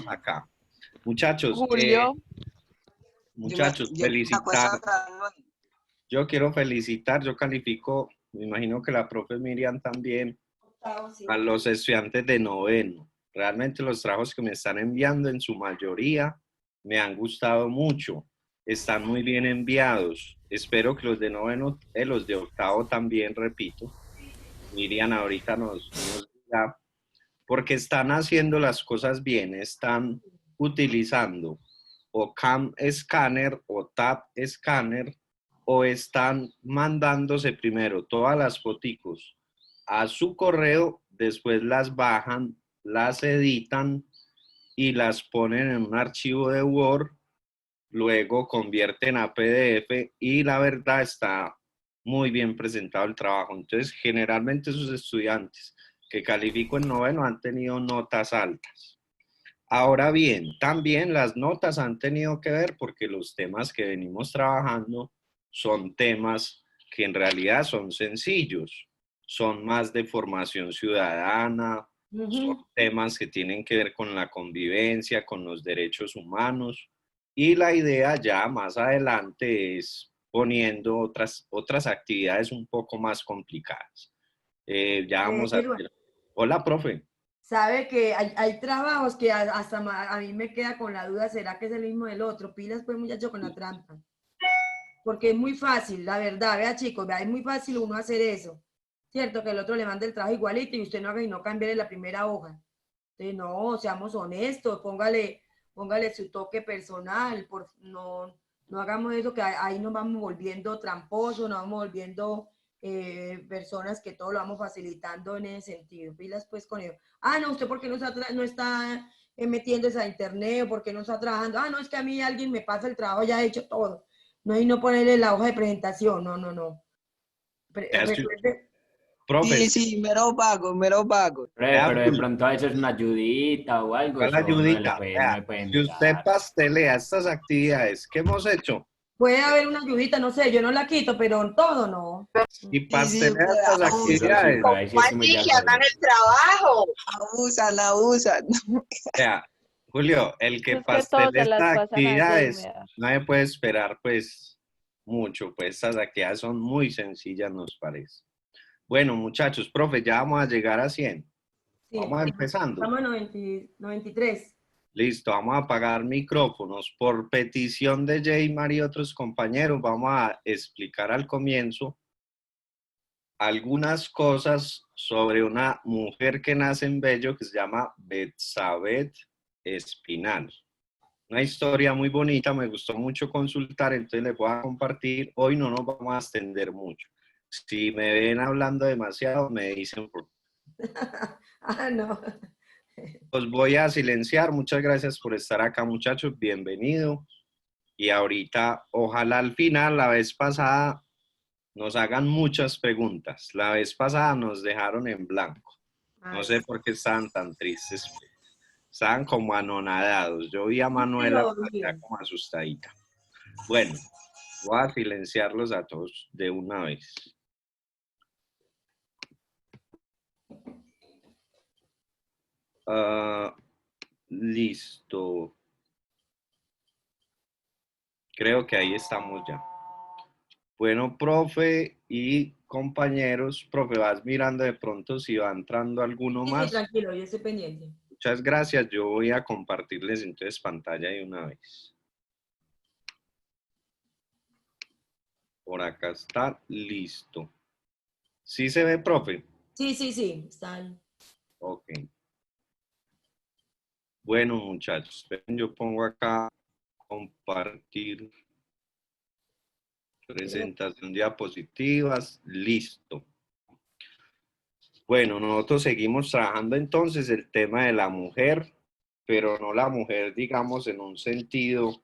acá. Muchachos, Julio, felicitar. Yo quiero felicitar, yo califico, me imagino que la profe Miriam también, a los estudiantes de noveno. Realmente los trabajos que me están enviando en su mayoría me han gustado mucho. Están muy bien enviados. Espero que los de noveno, los de octavo también, repito. Miriam ahorita nos diga, porque están haciendo las cosas bien, están utilizando o CAM Scanner o TAP Scanner o están mandándose primero todas las foticos a su correo, después las bajan, las editan y las ponen en un archivo de Word, luego convierten a PDF y la verdad está muy bien presentado el trabajo. Entonces, generalmente sus estudiantes que califico en noveno han tenido notas altas. Ahora bien, también las notas han tenido que ver porque los temas que venimos trabajando son temas que en realidad son sencillos, son más de formación ciudadana, son temas que tienen que ver con la convivencia, con los derechos humanos y la idea ya más adelante es poniendo otras actividades un poco más complicadas. Ya vamos a ver. Hola, profe. Sabe que hay trabajos que hasta a mí me queda con la duda, ¿será que es el mismo del otro? Pilas pues muchacho con la trampa. Porque es muy fácil, la verdad, vea chicos, vea, es muy fácil uno hacer eso. Cierto, que el otro le mande el trabajo igualito y usted no haga y no cambie la primera hoja. Entonces, no, seamos honestos, póngale su toque personal, no hagamos eso que ahí nos vamos volviendo tramposos, nos vamos volviendo personas que todo lo vamos facilitando en ese sentido. Pilas pues con ello. Ah, no, usted porque no está metiéndose a internet o porque no está trabajando. Ah, no, es que a mí alguien me pasa el trabajo ya hecho todo. No, y no ponerle la hoja de presentación, no. Profe. Sí, mero pago. Pero de pronto eso es una ayudita o algo, ¿Cuál eso ayudita? no le pueden Si usted negar. pastelea estas actividades que hemos hecho puede haber una ayudita, no sé, yo no la quito, pero todo no. y pastelea estas Eso sí, actividades, ahí sí estoy muy de que acuerdo. hagan el trabajo. Abusan. vea, Julio, el que Es que todos pastelea se las estas pasan a actividades, gamer. nadie puede esperar pues mucho, pues estas actividades son muy sencillas, nos parece. Bueno, muchachos, profe, ya vamos a llegar a 100. Sí, Vamos empezando. Estamos en 93. Listo, vamos a apagar micrófonos. Por petición de Jaymar y otros compañeros, vamos a explicar al comienzo algunas cosas sobre una mujer que nace en Bello que se llama Betsabé Espinal. Una historia muy bonita, me gustó mucho consultar, entonces les voy a compartir. Hoy no nos vamos a extender mucho. Si me ven hablando demasiado, me dicen por... Ah, no. Os voy a silenciar. Muchas gracias por estar acá, muchachos. Bienvenido. Y ahorita, ojalá al final, la vez pasada, nos hagan muchas preguntas. La vez pasada nos dejaron en blanco. No sé por qué estaban tan tristes. Estaban como anonadados. Yo vi a Manuela ya como asustadita. Bueno, voy a silenciarlos a todos de una vez. Listo. Creo que ahí estamos ya. Bueno, profe y compañeros, profe, vas mirando de pronto si va entrando alguno más. Sí, tranquilo, yo estoy pendiente. Muchas gracias. Yo voy a compartirles entonces pantalla de una vez. Por acá está listo. ¿Sí se ve, profe? Sí, están. Ok. Bueno, muchachos, yo pongo acá compartir presentación de diapositivas. Listo. Bueno, nosotros seguimos trabajando entonces el tema de la mujer, pero no la mujer, digamos, en un sentido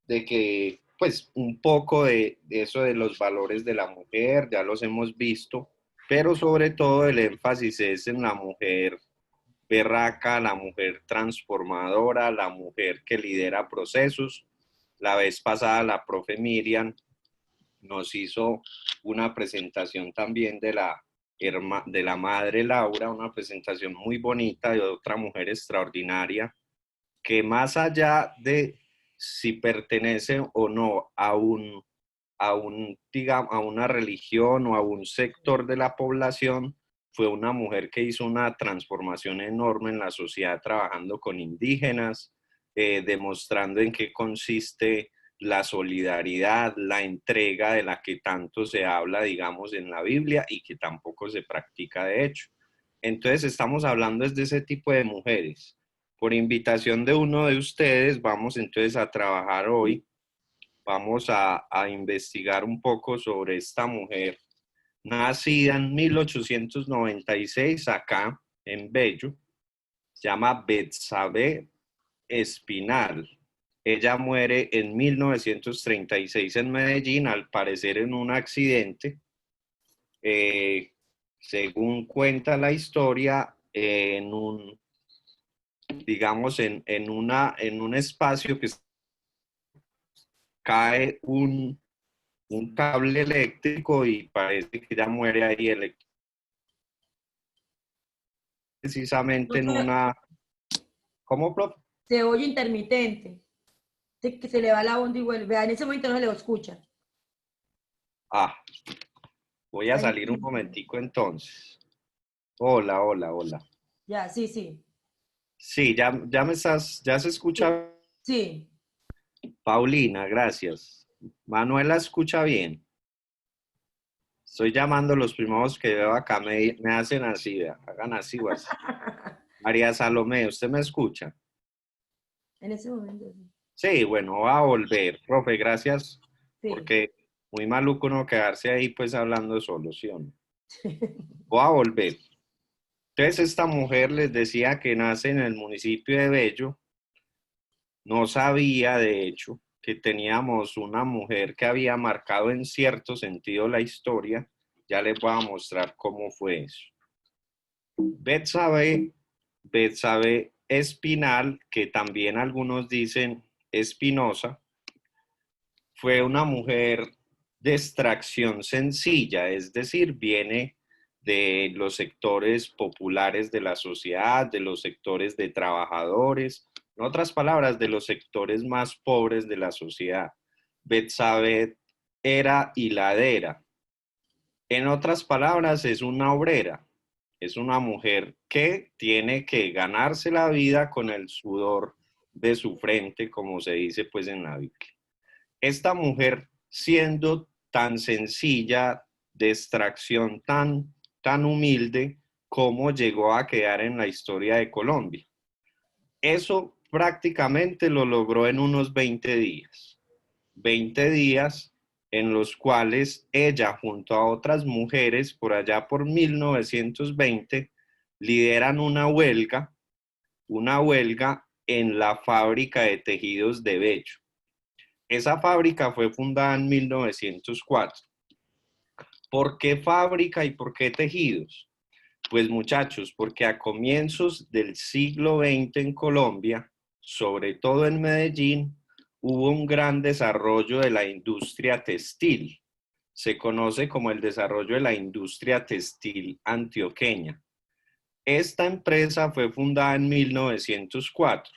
de que, pues, un poco de eso de los valores de la mujer, ya los hemos visto, pero sobre todo el énfasis es en la mujer berraca, la mujer transformadora, la mujer que lidera procesos. La vez pasada la profe Miriam nos hizo una presentación también de la de la madre Laura, una presentación muy bonita de otra mujer extraordinaria, que más allá de si pertenece o no digamos, a una religión o a un sector de la población, fue una mujer que hizo una transformación enorme en la sociedad trabajando con indígenas, demostrando en qué consiste la solidaridad, la entrega de la que tanto se habla, digamos, en la Biblia y que tampoco se practica de hecho. Entonces estamos hablando de ese tipo de mujeres. Por invitación de uno de ustedes, vamos entonces a trabajar hoy, vamos a investigar un poco sobre esta mujer, nacida en 1896 acá en Bello, se llama Betsabe Espinal. Ella muere en 1936 en Medellín, al parecer en un accidente. Según cuenta la historia, digamos, en un espacio que cae un cable eléctrico y parece que ella muere ahí precisamente en una... ¿Cómo, profe? Se oye intermitente. Que se le va la onda y vuelve. En ese momento no se le escucha. Ah, voy a salir un momentico entonces. Hola, hola, hola. Ya, sí, sí. Sí, ya se escucha. Sí. Paulina, gracias. Manuela escucha bien. Estoy llamando a los primeros que veo acá, me hacen así, vea, hagan así o así. María Salomé, ¿usted me escucha? En ese momento, sí. Sí, bueno, va a volver. Profe, gracias, Sí. porque muy maluco no quedarse ahí pues hablando de solución. Voy a volver. Entonces esta mujer les decía que nace en el municipio de Bello. No sabía, de hecho, que teníamos una mujer que había marcado en cierto sentido la historia. Ya les voy a mostrar cómo fue eso. Betsabe Espinal, que también algunos dicen Espinosa, fue una mujer de extracción sencilla, es decir, viene de los sectores populares de la sociedad, de los sectores de trabajadores, en otras palabras, de los sectores más pobres de la sociedad. Betsabé era hiladera. En otras palabras, es una obrera. Es una mujer que tiene que ganarse la vida con el sudor de su frente, como se dice pues en la Biblia. Esta mujer, siendo tan sencilla, de extracción tan humilde, ¿cómo llegó a quedar en la historia de Colombia? Eso prácticamente lo logró en unos 20 días. 20 días en los cuales ella, junto a otras mujeres, por allá por 1920, lideran una huelga en la fábrica de tejidos de Bello. Esa fábrica fue fundada en 1904. ¿Por qué fábrica y por qué tejidos? Pues muchachos, porque a comienzos del siglo XX en Colombia, sobre todo en Medellín, hubo un gran desarrollo de la industria textil. Se conoce como el desarrollo de la industria textil antioqueña. Esta empresa fue fundada en 1904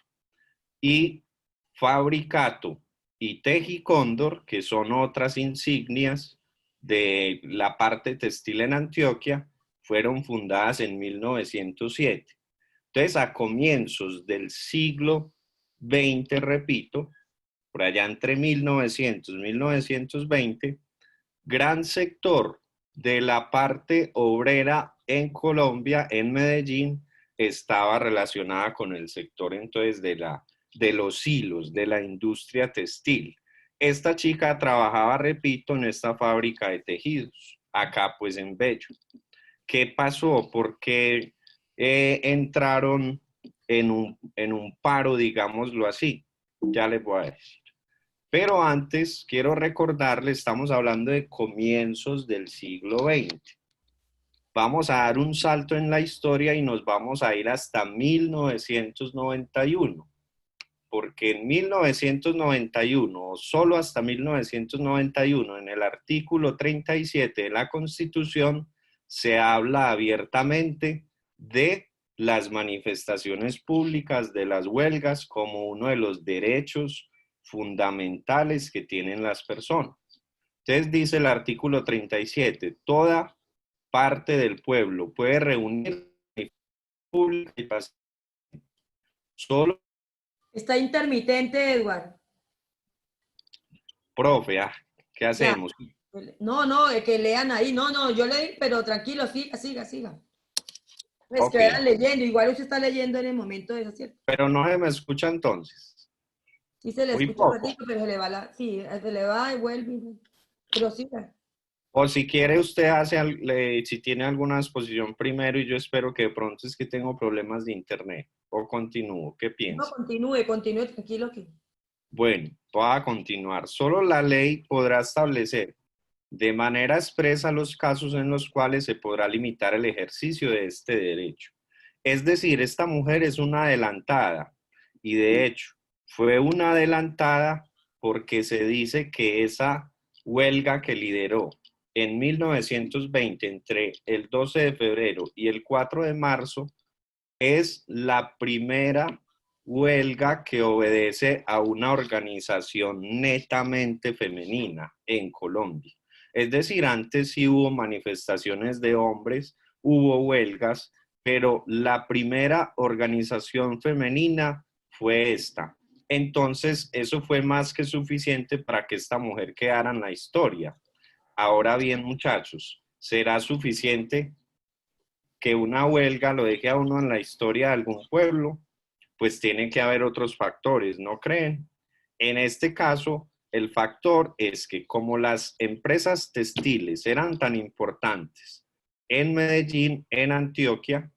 y Fabricato y Tejicóndor, que son otras insignias de la parte textil en Antioquia, fueron fundadas en 1907. Entonces, a comienzos del siglo XX, repito, por allá entre 1900 y 1920, gran sector de la parte obrera en Colombia, en Medellín, estaba relacionada con el sector entonces de los hilos, de la industria textil. Esta chica trabajaba, repito, en esta fábrica de tejidos, acá pues en Bello. ¿Qué pasó? ¿Por qué entraron en un paro, digámoslo así? Ya les voy a decir. Pero antes, quiero recordarle, estamos hablando de comienzos del siglo XX. Vamos a dar un salto en la historia y nos vamos a ir hasta 1991. Porque en 1991, o solo hasta 1991, en el artículo 37 de la Constitución, se habla abiertamente de las manifestaciones públicas, de las huelgas, como uno de los derechos fundamentales que tienen las personas. Entonces dice el artículo 37, toda parte del pueblo puede reunir pública y pacífica. Solo, Está intermitente, Edward. profe, ¿qué Ya. hacemos? No, no, que lean ahí. No, no, yo leí, pero tranquilo, siga, siga, siga. Pues Ok. que vayan leyendo. Igual usted está leyendo en el momento de eso, ¿cierto? Pero no se me escucha entonces. Sí se le Muy escucha un poco. ratito, pero se le va la... Sí, se le va y vuelve. Pero siga. O si quiere usted si tiene alguna exposición primero y yo espero que de pronto es que tengo problemas de internet. O continúo, ¿qué No, piensa? continúe, continúe, tranquilo que... Bueno, voy a continuar. Solo la ley podrá establecer de manera expresa los casos en los cuales se podrá limitar el ejercicio de este derecho. Es decir, esta mujer es una adelantada y de hecho fue una adelantada porque se dice que esa huelga que lideró en 1920 entre el 12 de febrero y el 4 de marzo es la primera huelga que obedece a una organización netamente femenina en Colombia. Es decir, antes sí hubo manifestaciones de hombres, hubo huelgas, pero la primera organización femenina fue esta. Entonces, eso fue más que suficiente para que esta mujer quedara en la historia. Ahora bien, muchachos, ¿será suficiente que una huelga lo deje a uno en la historia de algún pueblo? Pues tiene que haber otros factores, ¿no creen? En este caso, el factor es que como las empresas textiles eran tan importantes en Medellín, en Antioquia,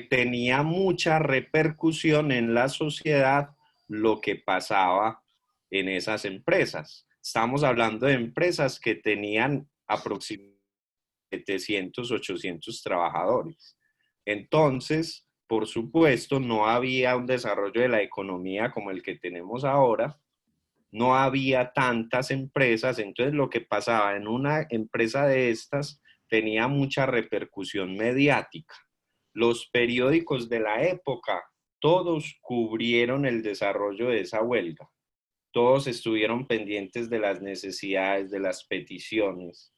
tenía mucha repercusión en la sociedad lo que pasaba en esas empresas. Estamos hablando de empresas que tenían aproximadamente 700, 800 trabajadores. Entonces, por supuesto, no había un desarrollo de la economía como el que tenemos ahora, no había tantas empresas, entonces lo que pasaba en una empresa de estas tenía mucha repercusión mediática. Los periódicos de la época, todos cubrieron el desarrollo de esa huelga, todos estuvieron pendientes de las necesidades, de las peticiones.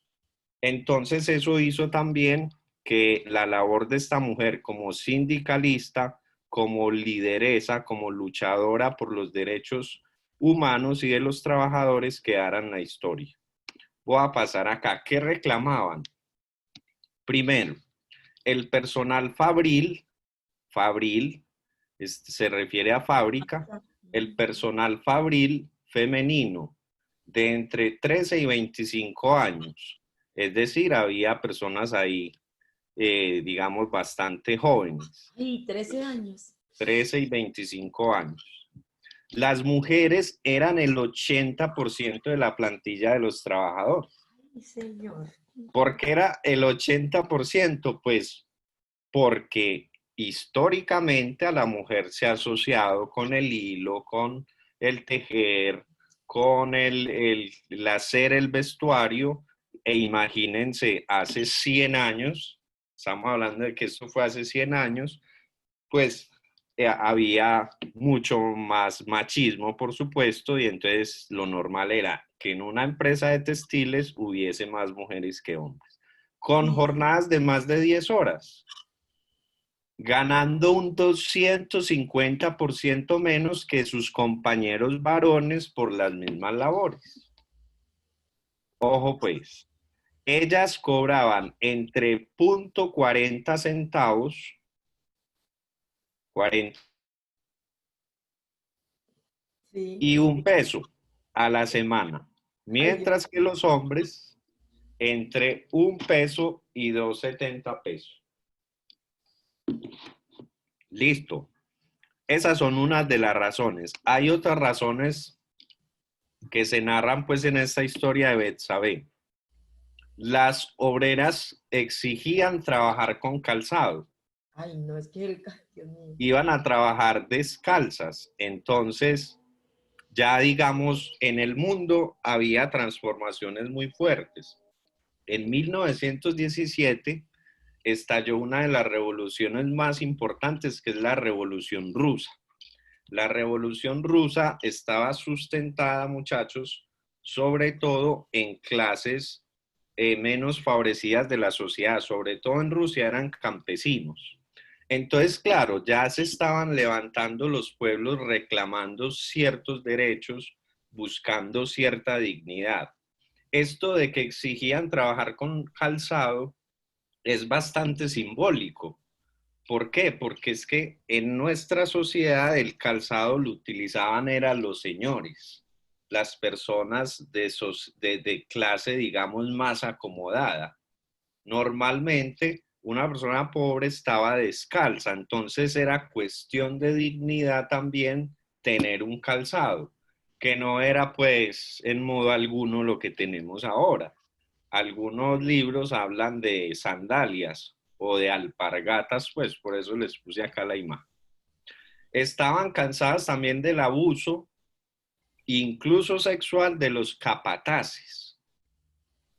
Entonces eso hizo también que la labor de esta mujer como sindicalista, como lideresa, como luchadora por los derechos humanos y de los trabajadores quedara en la historia. Voy a pasar acá. ¿Qué reclamaban? Primero, el personal fabril se refiere a fábrica, el personal fabril femenino de entre 13 y 25 años. Es decir, había personas ahí, digamos, bastante jóvenes. Sí, 13 años. 13 y 25 años. Las mujeres eran el 80% de la plantilla de los trabajadores. Ay, señor. ¿Por qué era el 80%? Pues porque históricamente a la mujer se ha asociado con el hilo, con el tejer, con el hacer el vestuario, e imagínense, hace 100 años, estamos hablando de que esto fue hace 100 años, pues había mucho más machismo, por supuesto, y entonces lo normal era que en una empresa de textiles hubiese más mujeres que hombres, con jornadas de más de 10 horas, ganando un 250% menos que sus compañeros varones por las mismas labores. Ojo pues, ellas cobraban entre 0.40 centavos, 40 Sí. y 1 peso a la semana, mientras que los hombres entre 1 peso y 2.70 pesos. Listo. Esas son unas de las razones. Hay otras razones que se narran pues en esta historia de Betsabé. Las obreras exigían trabajar con calzado. Ay, no, es que Dios mío. Iban a trabajar descalzas. Entonces, ya digamos, en el mundo había transformaciones muy fuertes. En 1917 estalló una de las revoluciones más importantes, que es la Revolución Rusa. La Revolución Rusa estaba sustentada, muchachos, sobre todo en clases menos favorecidas de la sociedad, sobre todo en Rusia eran campesinos. Entonces, claro, ya se estaban levantando los pueblos reclamando ciertos derechos, buscando cierta dignidad. Esto de que exigían trabajar con calzado es bastante simbólico. ¿Por qué? Porque es que en nuestra sociedad el calzado lo utilizaban eran los señores, las personas de clase, digamos, más acomodada. Normalmente una persona pobre estaba descalza, entonces era cuestión de dignidad también tener un calzado, que no era pues en modo alguno lo que tenemos ahora. Algunos libros hablan de sandalias o de alpargatas, pues por eso les puse acá la imagen. Estaban cansadas también del abuso, incluso sexual, de los capataces.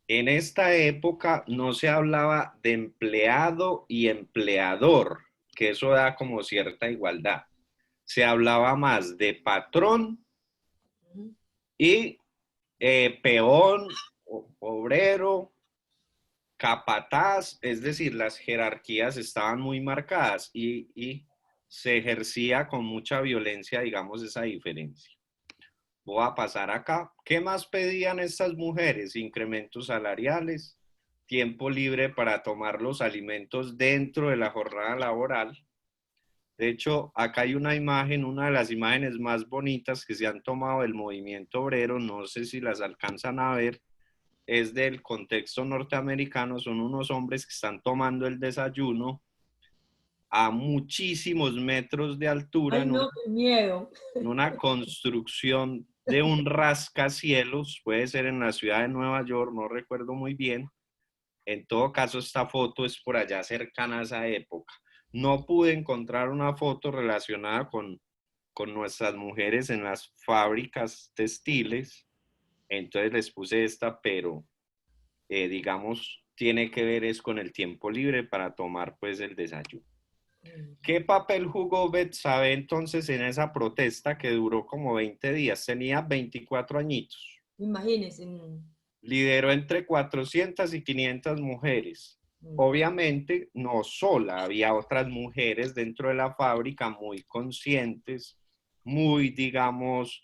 En esta época no se hablaba de empleado y empleador, que eso da como cierta igualdad. Se hablaba más de patrón y peón, obrero, capataz, es decir, las jerarquías estaban muy marcadas y se ejercía con mucha violencia, digamos, esa diferencia. Voy a pasar acá. ¿Qué más pedían estas mujeres? Incrementos salariales, tiempo libre para tomar los alimentos dentro de la jornada laboral. De hecho, acá hay una imagen, una de las imágenes más bonitas que se han tomado del movimiento obrero, no sé si las alcanzan a ver, es del contexto norteamericano, son unos hombres que están tomando el desayuno a muchísimos metros de altura Ay, no, qué miedo. en una construcción de un rascacielos, puede ser en la ciudad de Nueva York, no recuerdo muy bien. En todo caso, esta foto es por allá cercana a esa época. No pude encontrar una foto relacionada con nuestras mujeres en las fábricas textiles, entonces les puse esta, pero digamos, tiene que ver es con el tiempo libre para tomar pues el desayuno. ¿Qué papel jugó Betsabe entonces en esa protesta que duró como 20 días? Tenía 24 añitos. Imagínense. Lideró entre 400 y 500 mujeres. Obviamente, no sola, había otras mujeres dentro de la fábrica muy conscientes, muy, digamos,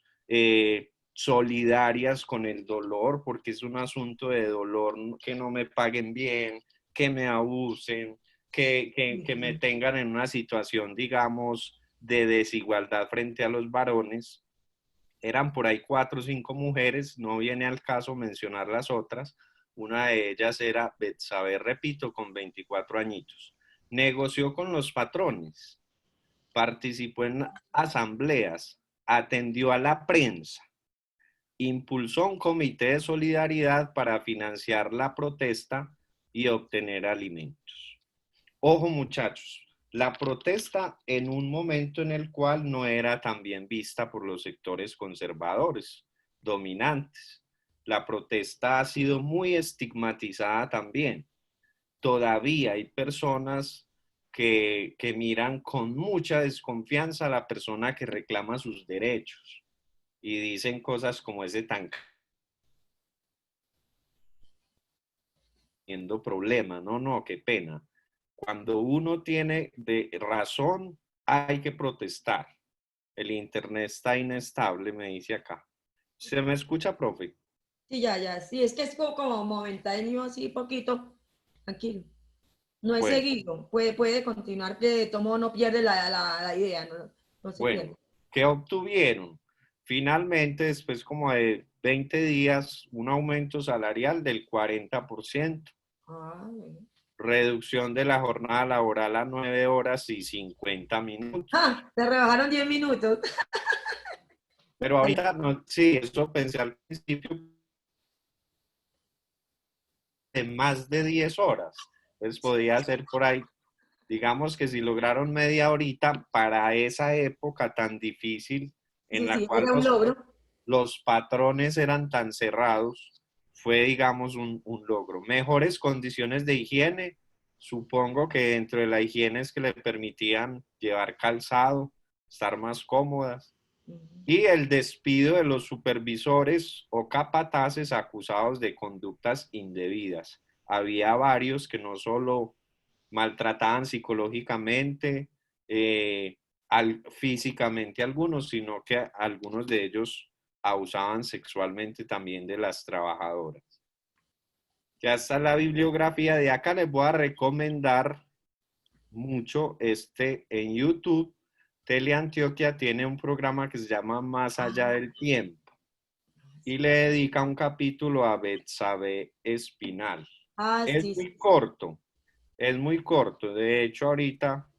solidarias con el dolor, porque es un asunto de dolor, que no me paguen bien, que me abusen, que me tengan en una situación, digamos, de desigualdad frente a los varones. Eran por ahí 4 o 5 mujeres, no viene al caso mencionar las otras. Una de ellas era Betsabe, repito, con 24 añitos. Negoció con los patrones, participó en asambleas, atendió a la prensa, impulsó un comité de solidaridad para financiar la protesta y obtener alimentos. Ojo, muchachos, la protesta en un momento en el cual no era tan bien vista por los sectores conservadores, dominantes. La protesta ha sido muy estigmatizada también. Todavía hay personas que miran con mucha desconfianza a la persona que reclama sus derechos y dicen cosas como ese tan teniendo problema. No, qué pena. Cuando uno tiene de razón, hay que protestar. El internet está inestable, me dice acá. ¿Se me escucha, profe? Sí, ya. Sí, es que es como momentáneo, así poquito. Tranquilo. No es Bueno, seguido. Puede continuar, que de tomo no pierde la idea, no se pierde. bueno. ¿Qué obtuvieron? Finalmente, después como de 20 días, un aumento salarial del 40%. Ah, bueno. Reducción de la jornada laboral a 9 horas y 50 minutos. ¡Ah! Te rebajaron 10 minutos. Pero ahorita, no, sí, eso pensé al principio, de más de 10 horas. Entonces podía ser por ahí, digamos que si lograron media horita para esa época tan difícil en Sí, la sí, cual era un logro. los patrones eran tan cerrados, fue, digamos, un logro. Mejores condiciones de higiene, supongo que dentro de la higiene es que le permitían llevar calzado, estar más cómodas. Y el despido de los supervisores o capataces acusados de conductas indebidas. Había varios que no solo maltrataban psicológicamente, físicamente algunos, sino que algunos de ellos abusaban sexualmente también de las trabajadoras. Ya está la bibliografía de acá, les voy a recomendar mucho en YouTube. Teleantioquia tiene un programa que se llama Más allá del tiempo y le dedica un capítulo a Betsabe Espinal. Es Sí, muy corto, es muy corto. De hecho, ahorita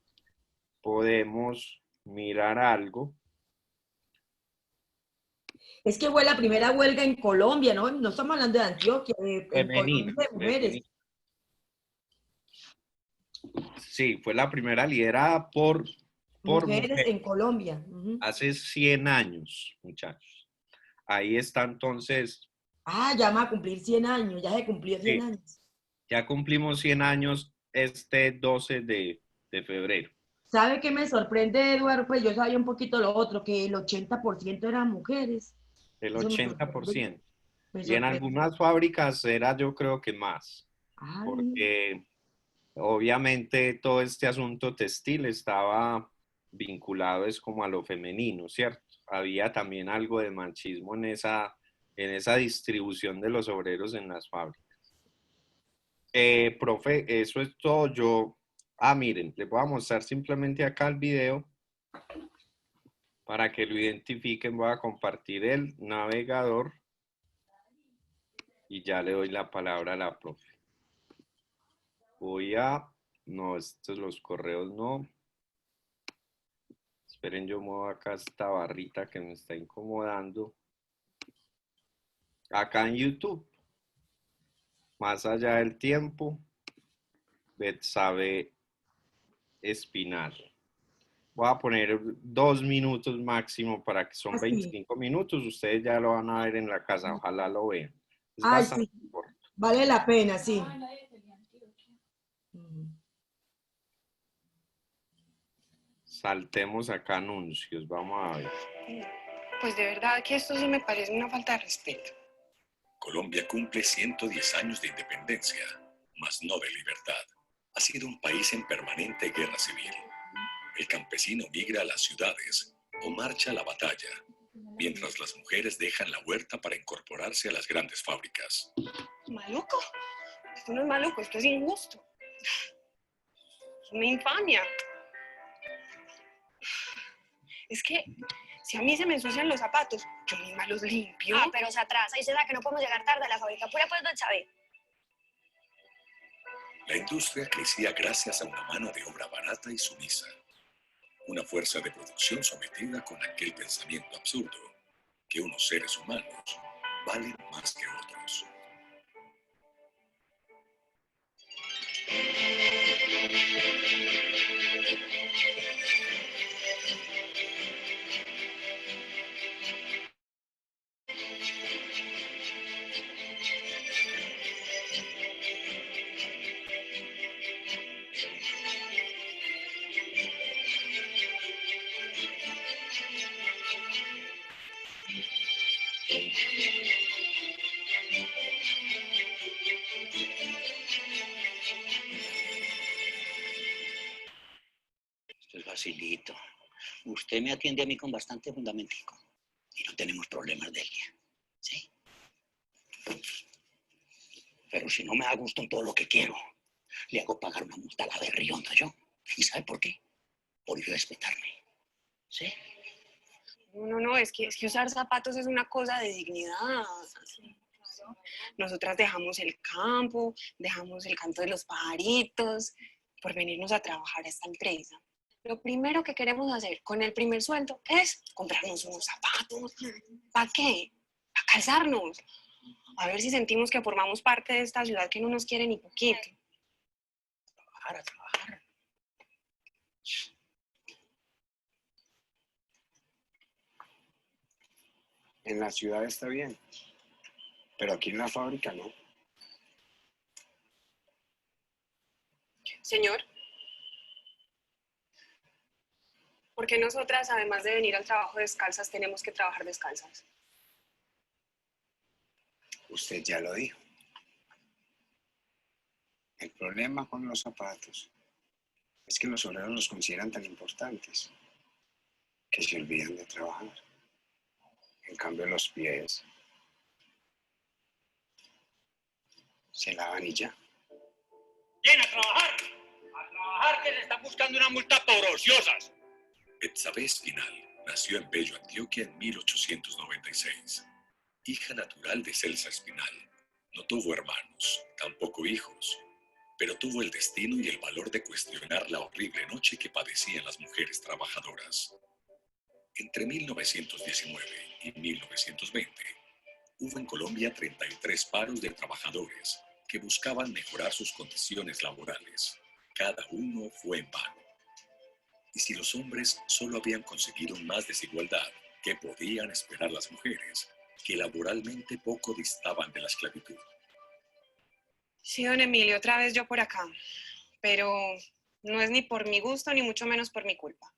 podemos mirar algo. es que fue la primera huelga en Colombia, ¿no? No estamos hablando de Antioquia, en Femenina, Colombia de mujeres. femenina. Sí, fue la primera liderada por Mujeres en mujeres Colombia. hace 100 años, muchachos. Ahí está entonces. Ya va a cumplir 100 años, ya se cumplió 100 Sí, años. ya cumplimos 100 años este 12 de febrero. ¿Sabe qué me sorprende, Eduardo? Pues yo sabía un poquito lo otro, que el 80% eran mujeres. El Eso 80%. me Y en sorprende. algunas fábricas era yo creo que más, Ay, porque obviamente todo este asunto textil estaba vinculado es como a lo femenino, ¿cierto? Había también algo de machismo en esa distribución de los obreros en las fábricas. Profe, eso es todo. Miren, les voy a mostrar simplemente acá el video para que lo identifiquen. Voy a compartir el navegador y ya le doy la palabra a la profe. No, estos los correos no. Esperen, yo muevo acá esta barrita que me está incomodando. Acá en YouTube, Más allá del tiempo, Betsabe Espinal. Voy a poner 2 minutos máximo para que son así. 25 minutos. Ustedes ya lo van a ver en la casa, ojalá lo vean. Es Ay, bastante sí, corto. vale la pena, sí. Saltemos acá anuncios, vamos a ver. Pues de verdad que esto sí me parece una falta de respeto. Colombia cumple 110 años de independencia, mas no de libertad. Ha sido un país en permanente guerra civil. El campesino migra a las ciudades o marcha a la batalla, mientras las mujeres dejan la huerta para incorporarse a las grandes fábricas. ¿Maluco? Esto no es maluco, esto es injusto. Es una infamia. Es que si a mí se me ensucian los zapatos, yo misma los limpio. Pero se atrasa y se da que no podemos llegar tarde a la fábrica. Pura pues, don Chávez. La industria crecía gracias a una mano de obra barata y sumisa. Una fuerza de producción sometida con aquel pensamiento absurdo, que unos seres humanos valen más que otros. Esto es facilito. Usted me atiende a mí con bastante fundamentico. Y no tenemos problemas de línea. ¿Sí? Pero si no me da gusto en todo lo que quiero, le hago pagar una multa a la berrionda yo. ¿Y sabe por qué? Por irrespetarme. ¿Sí? No, es que usar zapatos es una cosa de dignidad. Nosotras dejamos el campo, dejamos el canto de los pajaritos por venirnos a trabajar a esta empresa. Lo primero que queremos hacer con el primer sueldo es comprarnos unos zapatos. ¿Para qué? Para calzarnos. A ver si sentimos que formamos parte de esta ciudad que no nos quiere ni poquito. A trabajar. En la ciudad está bien. pero aquí en la fábrica no. Señor, ¿por qué nosotras, además de venir al trabajo descalzas, tenemos que trabajar descalzas? Usted ya lo dijo. El problema con los zapatos es que los obreros los consideran tan importantes que se olvidan de trabajar. En cambio, los pies se lavan y ya. ¡Bien, a trabajar! ¡A trabajar, que se están buscando una multa por ociosas! Betsabé Espinal nació en Bello, Antioquia en 1896. Hija natural de Celsa Espinal. No tuvo hermanos, tampoco hijos, pero tuvo el destino y el valor de cuestionar la horrible noche que padecían las mujeres trabajadoras. Entre 1919 y 1920, hubo en Colombia 33 paros de trabajadores que buscaban mejorar sus condiciones laborales. Cada uno fue en vano. Y si los hombres solo habían conseguido más desigualdad, ¿qué podían esperar las mujeres, que laboralmente poco distaban de la esclavitud? Sí, don Emilio, otra vez yo por acá. Pero no es ni por mi gusto, ni mucho menos por mi culpa.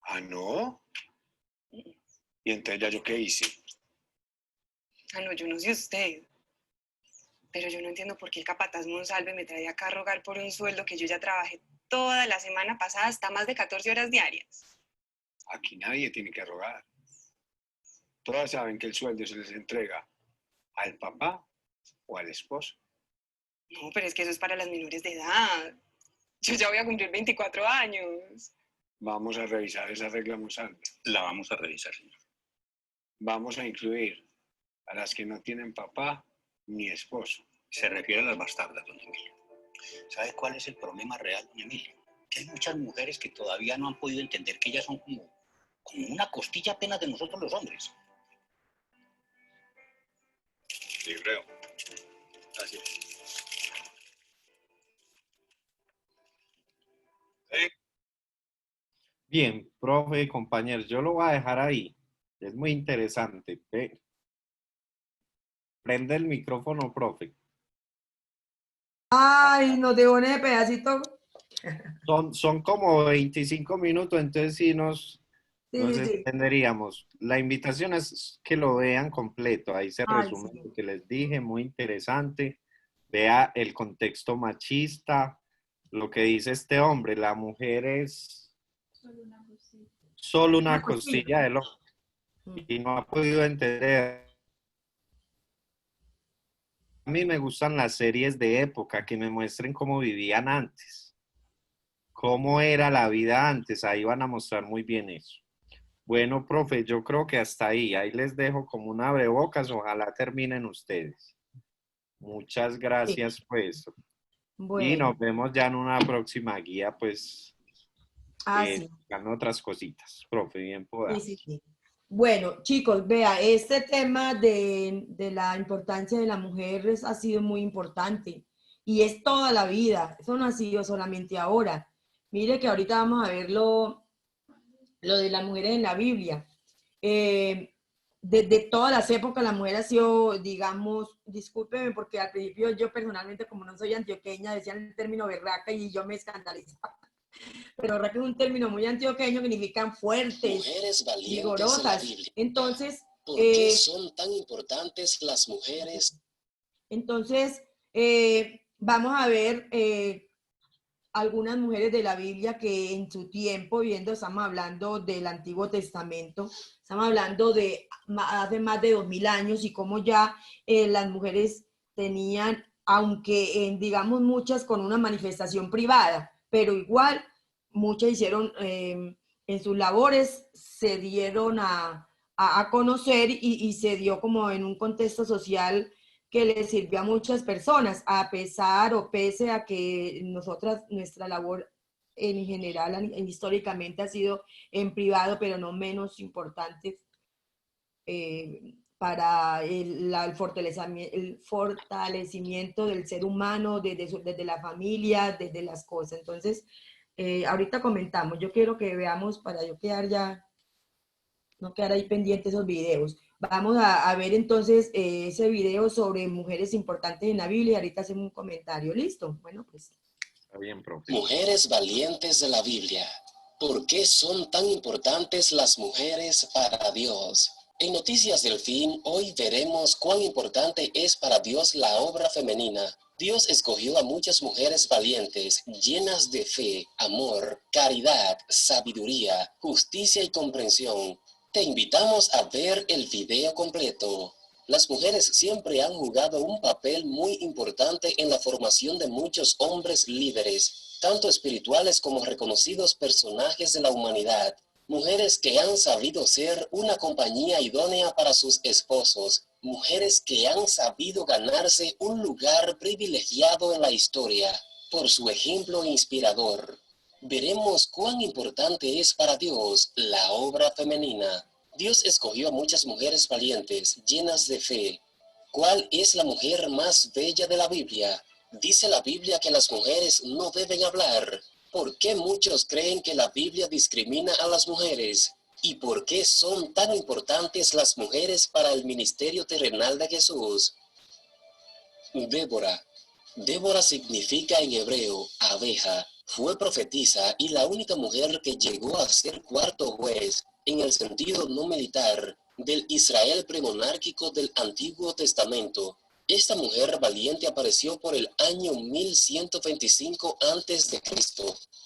¿Ah, no? ¿Y entonces ya yo qué hice? Ah, no, yo no sé usted. Pero yo no entiendo por qué el capataz Monsalve me trae acá a rogar por un sueldo que yo ya trabajé toda la semana pasada, hasta más de 14 horas diarias. Aquí nadie tiene que rogar. Todas saben que el sueldo se les entrega al papá o al esposo. No, pero es que eso es para las menores de edad. Yo ya voy a cumplir 24 años. Vamos a revisar esa regla, Monsalve. La vamos a revisar, señor. Vamos a incluir a las que no tienen papá ni esposo. Se refiere a las bastardas, don Emilio. ¿Sabe cuál es el problema real, don Emilio? Que hay muchas mujeres que todavía no han podido entender que ellas son como una costilla apenas de nosotros los hombres. Libreo. Gracias. Bien, profe, compañeros, yo lo voy a dejar ahí. Es muy interesante. Ve. Prende el micrófono, profe. Ay, nos dejó en ese pedacito. Son como 25 minutos, entonces sí nos Sí. extenderíamos. La invitación es que lo vean completo. Ahí se Ay, resume sí. lo que les dije, muy interesante. Vea el contexto machista, lo que dice este hombre, la mujer es solo una costilla del hombre y no ha podido entender. A mí me gustan las series de época que me muestren cómo vivían antes, cómo era la vida antes. Ahí van a mostrar muy bien eso. Bueno, profe, yo creo que hasta ahí. Ahí les dejo como un abrebocas. Ojalá terminen ustedes. Muchas gracias, pues. Y Bueno. nos vemos ya en una próxima guía, pues, Sí. buscando otras cositas. Profe, bien podado. Sí. Bueno, chicos, vea, este tema de la importancia de la mujer ha sido muy importante y es toda la vida. Eso no ha sido solamente ahora. Mire que ahorita vamos a ver lo de las mujeres en la Biblia. Desde todas las épocas la mujer ha sido, digamos, discúlpeme porque al principio yo personalmente, como no soy antioqueña, decían el término berraca y yo me escandalizaba. Pero berraca es un término muy antioqueño que significan fuertes, mujeres valientes vigorosas. en la Biblia. Entonces, ¿por qué son tan importantes las mujeres? Entonces, vamos a ver algunas mujeres de la Biblia que en su tiempo, estamos hablando del Antiguo Testamento, estamos hablando de hace más de 2000 años y cómo ya las mujeres tenían, aunque digamos muchas con una manifestación privada, pero igual muchas hicieron, en sus labores se dieron a conocer y se dio como en un contexto social que le sirvió a muchas personas, a pesar o pese a que nuestra labor en general, históricamente ha sido en privado, pero no menos importante para el fortalecimiento del ser humano, desde la familia, desde las cosas. Entonces, ahorita comentamos, yo quiero que veamos para yo quedar ya, no quedar ahí pendiente esos videos. Vamos a ver entonces ese video sobre mujeres importantes en la Biblia y ahorita hacemos un comentario. ¿Listo? Bueno, pues. Está bien, profe. Mujeres valientes de la Biblia. ¿Por qué son tan importantes las mujeres para Dios? En Noticias del Fin, hoy veremos cuán importante es para Dios la obra femenina. Dios escogió a muchas mujeres valientes, llenas de fe, amor, caridad, sabiduría, justicia y comprensión. Te invitamos a ver el video completo. Las mujeres siempre han jugado un papel muy importante en la formación de muchos hombres líderes, tanto espirituales como reconocidos personajes de la humanidad. Mujeres que han sabido ser una compañía idónea para sus esposos. Mujeres que han sabido ganarse un lugar privilegiado en la historia por su ejemplo inspirador. Veremos cuán importante es para Dios la obra femenina. Dios escogió a muchas mujeres valientes, llenas de fe. ¿Cuál es la mujer más bella de la Biblia? Dice la Biblia que las mujeres no deben hablar. ¿Por qué muchos creen que la Biblia discrimina a las mujeres? ¿Y por qué son tan importantes las mujeres para el ministerio terrenal de Jesús? Débora. Débora significa en hebreo abeja. Fue profetisa y la única mujer que llegó a ser cuarto juez, en el sentido no militar, del Israel premonárquico del Antiguo Testamento. Esta mujer valiente apareció por el año 1125 a.C.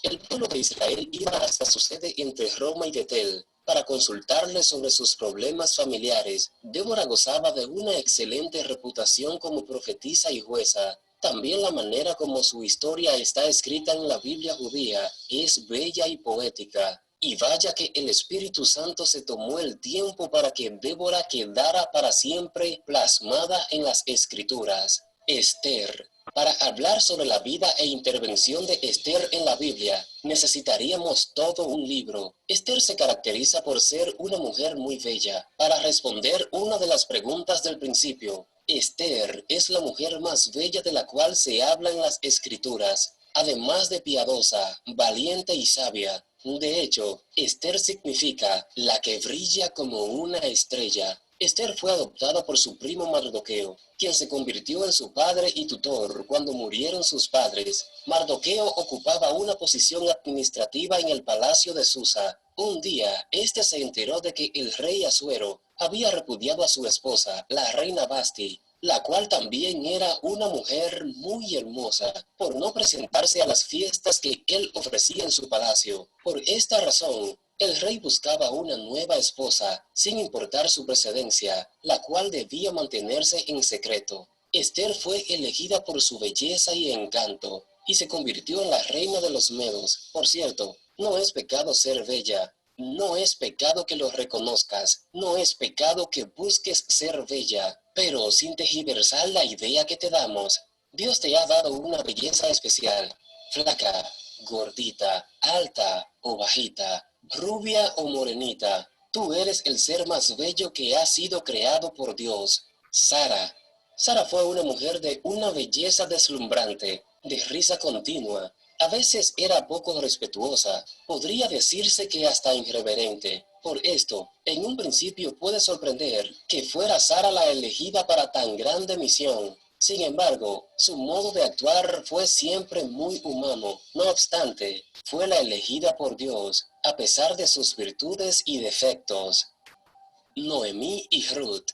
El pueblo de Israel iba hasta su sede entre Roma y Betel para consultarle sobre sus problemas familiares. Débora gozaba de una excelente reputación como profetisa y jueza. También la manera como su historia está escrita en la Biblia judía es bella y poética. Y vaya que el Espíritu Santo se tomó el tiempo para que Débora quedara para siempre plasmada en las Escrituras. Esther. Para hablar sobre la vida e intervención de Esther en la Biblia, necesitaríamos todo un libro. Esther se caracteriza por ser una mujer muy bella. Para responder una de las preguntas del principio, Esther es la mujer más bella de la cual se habla en las Escrituras. Además de piadosa, valiente y sabia. De hecho, Esther significa la que brilla como una estrella. Esther fue adoptada por su primo Mardoqueo, quien se convirtió en su padre y tutor cuando murieron sus padres. Mardoqueo ocupaba una posición administrativa en el palacio de Susa. Un día, este se enteró de que el rey Asuero había repudiado a su esposa, la reina Basti, la cual también era una mujer muy hermosa, por no presentarse a las fiestas que él ofrecía en su palacio. Por esta razón, el rey buscaba una nueva esposa, sin importar su precedencia, la cual debía mantenerse en secreto. Esther fue elegida por su belleza y encanto, y se convirtió en la reina de los medos. Por cierto, no es pecado ser bella. No es pecado que lo reconozcas, no es pecado que busques ser bella, pero sin tergiversar la idea que te damos. Dios te ha dado una belleza especial, flaca, gordita, alta o bajita, rubia o morenita. Tú eres el ser más bello que ha sido creado por Dios. Sara. Sara fue una mujer de una belleza deslumbrante, de risa continua. A veces era poco respetuosa, podría decirse que hasta irreverente. Por esto, en un principio puede sorprender que fuera Sara la elegida para tan grande misión. Sin embargo, su modo de actuar fue siempre muy humano. No obstante, fue la elegida por Dios, a pesar de sus virtudes y defectos. Noemí y Ruth.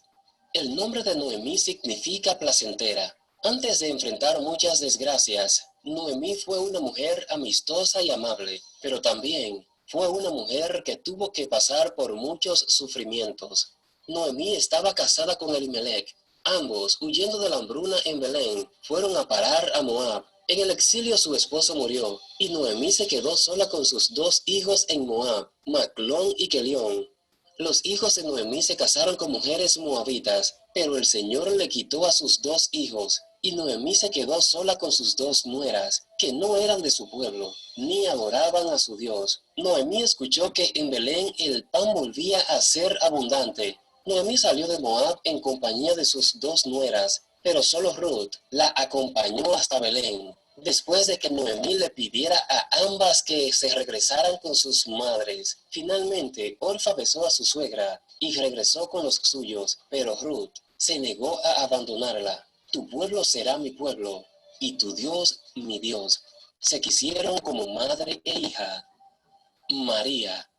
El nombre de Noemí significa placentera. Antes de enfrentar muchas desgracias, Noemí fue una mujer amistosa y amable, pero también fue una mujer que tuvo que pasar por muchos sufrimientos. Noemí estaba casada con Elimelech. Ambos, huyendo de la hambruna en Belén, fueron a parar a Moab. En el exilio su esposo murió, y Noemí se quedó sola con sus dos hijos en Moab, Maclón y Kelión. Los hijos de Noemí se casaron con mujeres moabitas, pero el Señor le quitó a sus dos hijos, y Noemí se quedó sola con sus dos nueras, que no eran de su pueblo, ni adoraban a su Dios. Noemí escuchó que en Belén el pan volvía a ser abundante. Noemí salió de Moab en compañía de sus dos nueras, pero solo Ruth la acompañó hasta Belén. Después de que Noemí le pidiera a ambas que se regresaran con sus madres, finalmente Orfa besó a su suegra y regresó con los suyos, pero Ruth se negó a abandonarla. Tu pueblo será mi pueblo y tu Dios mi Dios. Se quisieron como madre e hija. María.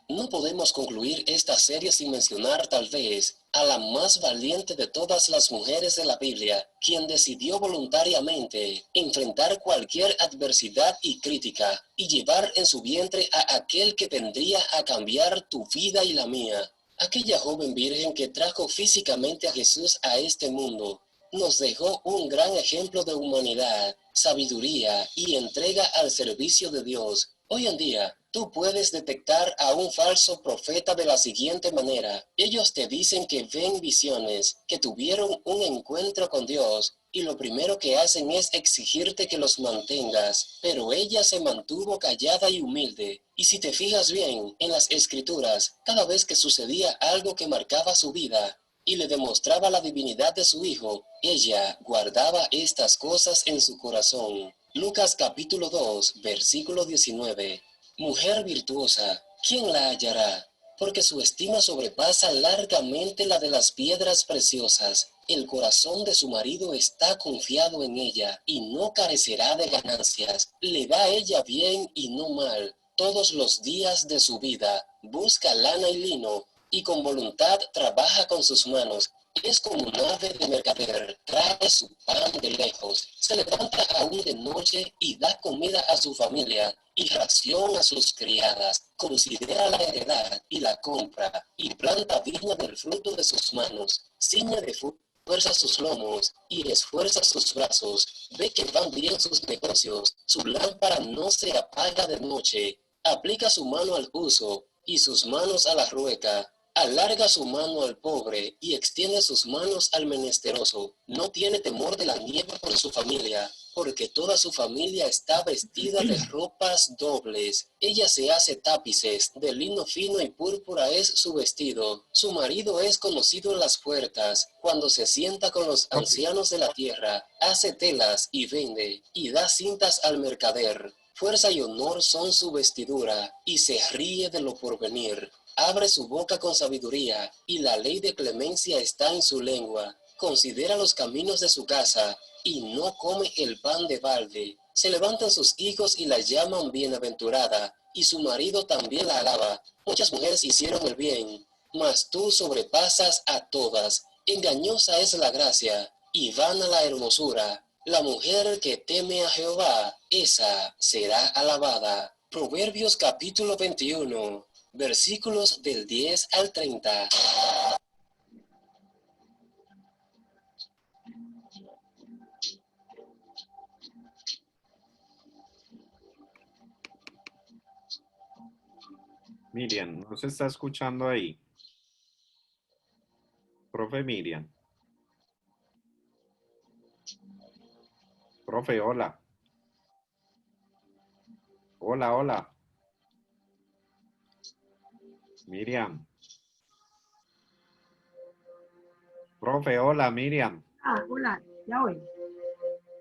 No podemos concluir esta serie sin mencionar tal vez a la más valiente de todas las mujeres de la Biblia, quien decidió voluntariamente enfrentar cualquier adversidad y crítica y llevar en su vientre a aquel que vendría a cambiar tu vida y la mía. Aquella joven virgen que trajo físicamente a Jesús a este mundo nos dejó un gran ejemplo de humanidad, sabiduría y entrega al servicio de Dios. Hoy en día, tú puedes detectar a un falso profeta de la siguiente manera. Ellos te dicen que ven visiones, que tuvieron un encuentro con Dios, y lo primero que hacen es exigirte que los mantengas. Pero ella se mantuvo callada y humilde. Y si te fijas bien en las Escrituras, cada vez que sucedía algo que marcaba su vida y le demostraba la divinidad de su Hijo, ella guardaba estas cosas en su corazón. Lucas capítulo 2, versículo 19. Mujer virtuosa, ¿quién la hallará? Porque su estima sobrepasa largamente la de las piedras preciosas. El corazón de su marido está confiado en ella y no carecerá de ganancias. Le da a ella bien y no mal todos los días de su vida. Busca lana y lino y con voluntad trabaja con sus manos. Es como un ave de mercader, trae su pan de lejos, se levanta aún de noche y da comida a su familia y ración a sus criadas, considera la heredad y la compra, y planta viña del fruto de sus manos, ciñe de fuerza sus lomos y esfuerza sus brazos, ve que van bien sus negocios, su lámpara no se apaga de noche, aplica su mano al uso y sus manos a la rueca. Alarga su mano al pobre y extiende sus manos al menesteroso. No tiene temor de la nieve por su familia, porque toda su familia está vestida de ropas dobles. Ella se hace tapices, de lino fino y púrpura es su vestido. Su marido es conocido en las puertas. Cuando se sienta con los ancianos de la tierra, hace telas y vende, y da cintas al mercader. Fuerza y honor son su vestidura, y se ríe de lo porvenir. Abre su boca con sabiduría, y la ley de clemencia está en su lengua. Considera los caminos de su casa, y no come el pan de balde. Se levantan sus hijos y la llaman bienaventurada, y su marido también la alaba. Muchas mujeres hicieron el bien, mas tú sobrepasas a todas. Engañosa es la gracia, y vana la hermosura. La mujer que teme a Jehová, esa será alabada. Proverbios capítulo 21. Versículos del 10 al 30. Miriam, ¿no se está escuchando ahí? Profe Miriam. Profe, hola. Hola, hola. Miriam. Profe, hola, Miriam. Hola, ya voy.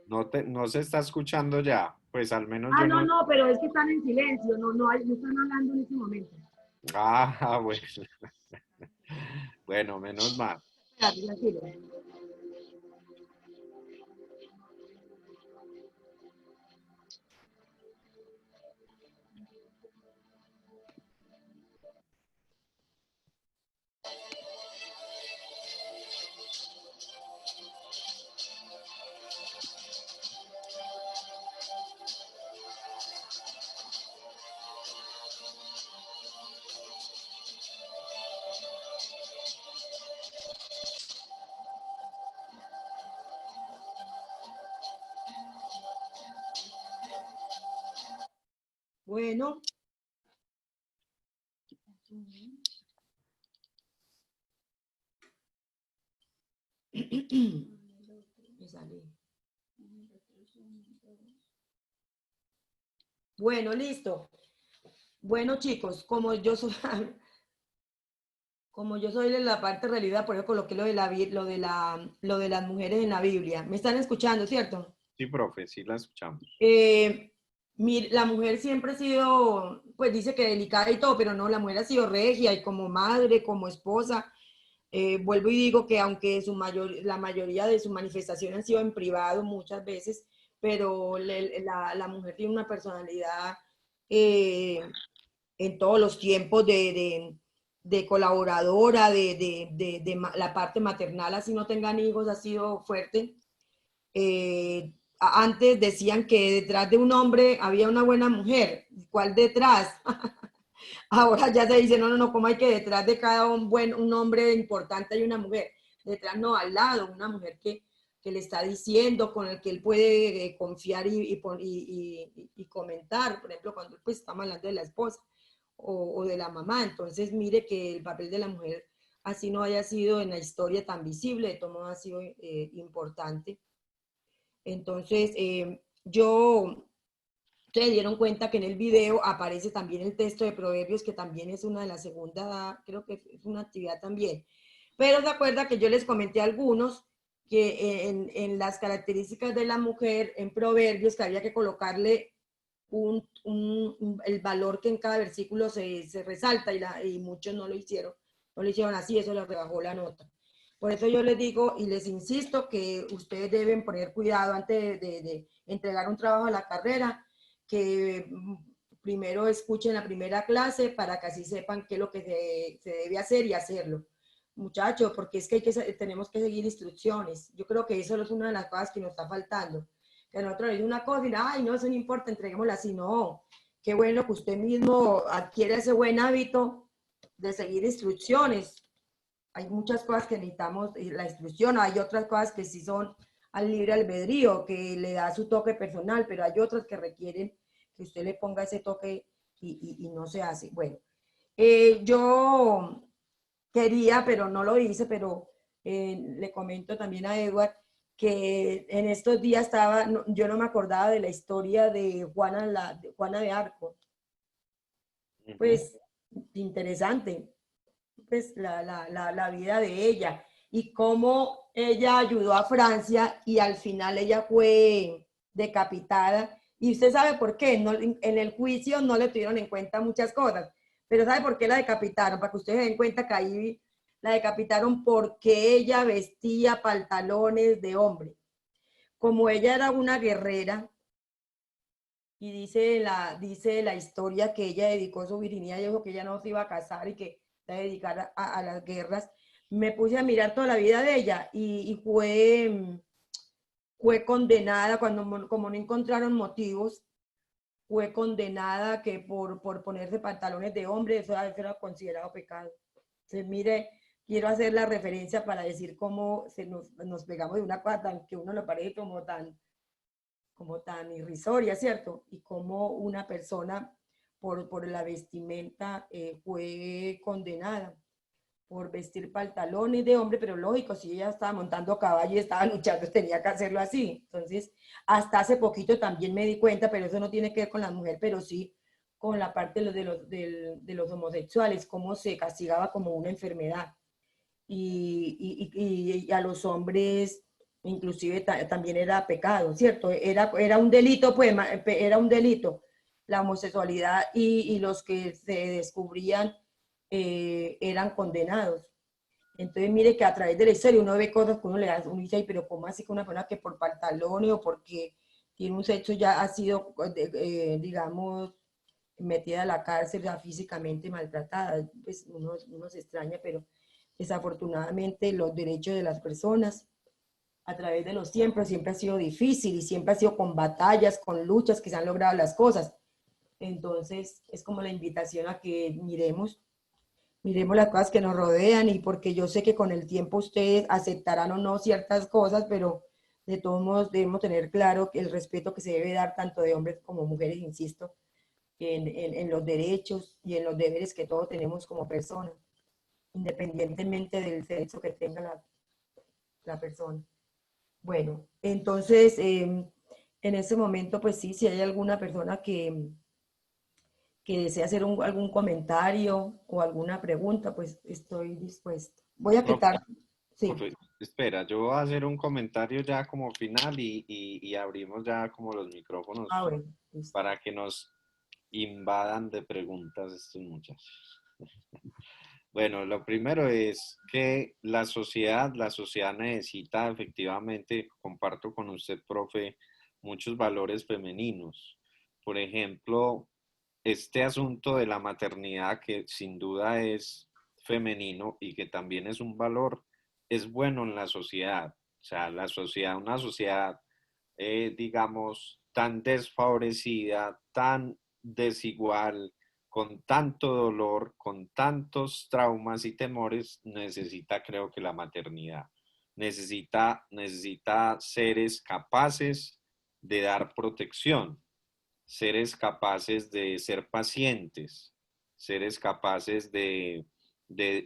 No se está escuchando ya. Pues al menos yo no, pero es que están en silencio, no están hablando en este momento. Ah, bueno. Bueno, menos mal. Tranquilo. Bueno. Me salí. Bueno, listo. Bueno, chicos, como yo soy de la parte de realidad, por eso coloqué lo de las mujeres en la Biblia. ¿Me están escuchando, cierto? Sí, profe, sí la escuchamos. La mujer siempre ha sido, pues dice que delicada y todo, pero no, la mujer ha sido regia y como madre, como esposa. Vuelvo y digo que aunque la mayoría de sus manifestaciones han sido en privado muchas veces, pero la mujer tiene una personalidad en todos los tiempos de colaboradora, la parte maternal, así no tengan hijos, ha sido fuerte. Antes decían que detrás de un hombre había una buena mujer. ¿Cuál detrás? Ahora ya se dice, no, ¿cómo hay que detrás de cada un hombre importante hay una mujer? Detrás no, al lado, una mujer que le está diciendo, con el que él puede confiar y comentar. Por ejemplo, cuando pues, estamos hablando de la esposa o de la mamá. Entonces, mire que el papel de la mujer, así no haya sido en la historia tan visible, de todo modo ha sido importante. Entonces, ustedes dieron cuenta que en el video aparece también el texto de Proverbios, que también es una de las segunda, creo que es una actividad también. Pero se acuerda que yo les comenté a algunos que en las características de la mujer en Proverbios, que había que colocarle el valor que en cada versículo se resalta, y muchos no lo hicieron así, eso les rebajó la nota. Por eso yo les digo y les insisto que ustedes deben poner cuidado antes de entregar un trabajo a la carrera, que primero escuchen la primera clase para que así sepan qué es lo que se debe hacer y hacerlo. Muchachos, porque es que, tenemos que seguir instrucciones. Yo creo que eso es una de las cosas que nos está faltando. Que nosotros le dicen una cosa y ay, no, eso no importa, entreguémosla así. No, qué bueno que usted mismo adquiere ese buen hábito de seguir instrucciones. Hay muchas cosas que necesitamos la instrucción, hay otras cosas que sí son al libre albedrío, que le da su toque personal, pero hay otras que requieren que usted le ponga ese toque y no se hace. Bueno, yo quería, pero no lo hice, pero le comento también a Edward que en estos días yo no me acordaba de la historia de Juana de Arco. Pues interesante, pues la vida de ella y cómo ella ayudó a Francia y al final ella fue decapitada. Y usted sabe por qué, no, en el juicio no le tuvieron en cuenta muchas cosas, pero ¿sabe por qué la decapitaron? Para que ustedes se den cuenta que ahí la decapitaron porque ella vestía pantalones de hombre. Como ella era una guerrera, y dice la historia que ella dedicó su virginidad, y dijo que ella no se iba a casar y que se iba a dedicar a las guerras. Me puse a mirar toda la vida de ella y fue condenada, como no encontraron motivos, fue condenada que por ponerse pantalones de hombre, eso era considerado pecado. Entonces, mire, quiero hacer la referencia para decir cómo nos pegamos de una cosa que uno le parece como tan irrisoria, ¿cierto? Y cómo una persona por la vestimenta fue condenada por vestir pantalones de hombre, pero lógico, si ella estaba montando a caballo y estaba luchando, tenía que hacerlo así. Entonces, hasta hace poquito también me di cuenta, pero eso no tiene que ver con la mujer, pero sí con la parte de los homosexuales, cómo se castigaba como una enfermedad. Y a los hombres inclusive también era pecado, ¿cierto? Era un delito, pues, era un delito la homosexualidad y los que se descubrían eran condenados. Entonces, mire que a través de la historia uno ve cosas que uno le da, uno dice, pero ¿cómo así que una persona que por pantalones o porque tiene un sexo ya ha sido, digamos, metida a la cárcel, ya físicamente maltratada? Pues uno se extraña, pero desafortunadamente los derechos de las personas a través de los tiempos siempre ha sido difícil y siempre ha sido con batallas, con luchas que se han logrado las cosas. Entonces, es como la invitación a que miremos las cosas que nos rodean, y porque yo sé que con el tiempo ustedes aceptarán o no ciertas cosas, pero de todos modos debemos tener claro que el respeto que se debe dar tanto de hombres como mujeres, insisto, en los derechos y en los deberes que todos tenemos como personas, independientemente del sexo que tenga la persona. Bueno, entonces, en ese momento, pues sí, si hay alguna persona que desea hacer algún comentario o alguna pregunta, pues estoy dispuesta. Voy a quitar Sí. Profe, espera, yo voy a hacer un comentario ya como final y abrimos ya como los micrófonos Bueno, listo. para que nos invadan de preguntas estos muchachos. Bueno, lo primero es que la sociedad necesita efectivamente, comparto con usted, profe, muchos valores femeninos. Por ejemplo, este asunto de la maternidad, que sin duda es femenino y que también es un valor, es bueno en la sociedad. O sea, una sociedad, digamos, tan desfavorecida, tan desigual, con tanto dolor, con tantos traumas y temores, necesita, creo que la maternidad. Necesita seres capaces de dar protección, seres capaces de ser pacientes, seres capaces de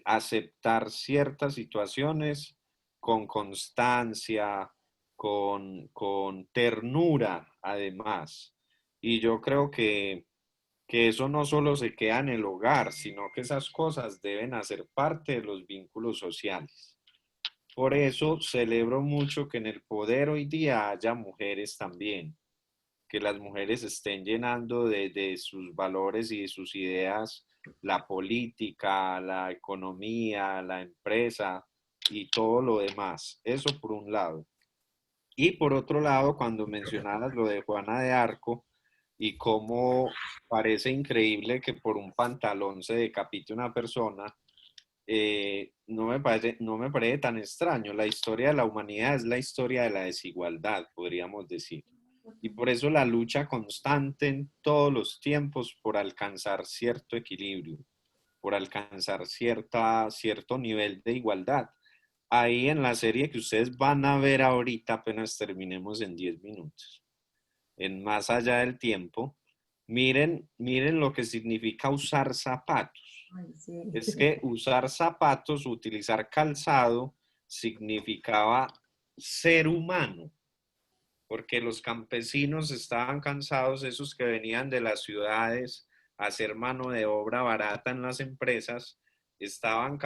aceptar ciertas situaciones con constancia, con ternura, además. Y yo creo que eso no solo se queda en el hogar, sino que esas cosas deben hacer parte de los vínculos sociales. Por eso celebro mucho que en el poder hoy día haya mujeres también, que las mujeres estén llenando de sus valores y de sus ideas la política, la economía, la empresa y todo lo demás. Eso por un lado. Y por otro lado, cuando mencionabas lo de Juana de Arco y cómo parece increíble que por un pantalón se decapite una persona, no me parece tan extraño. La historia de la humanidad es la historia de la desigualdad, podríamos decir. Y por eso la lucha constante en todos los tiempos por alcanzar cierto equilibrio, por alcanzar cierto nivel de igualdad. Ahí en la serie que ustedes van a ver ahorita, apenas terminemos en 10 minutos, en Más allá del tiempo, miren lo que significa usar zapatos. Ay, sí. Es que usar zapatos, utilizar calzado, significaba ser humano, porque los campesinos estaban cansados, esos que venían de las ciudades a hacer mano de obra barata en las empresas, estaban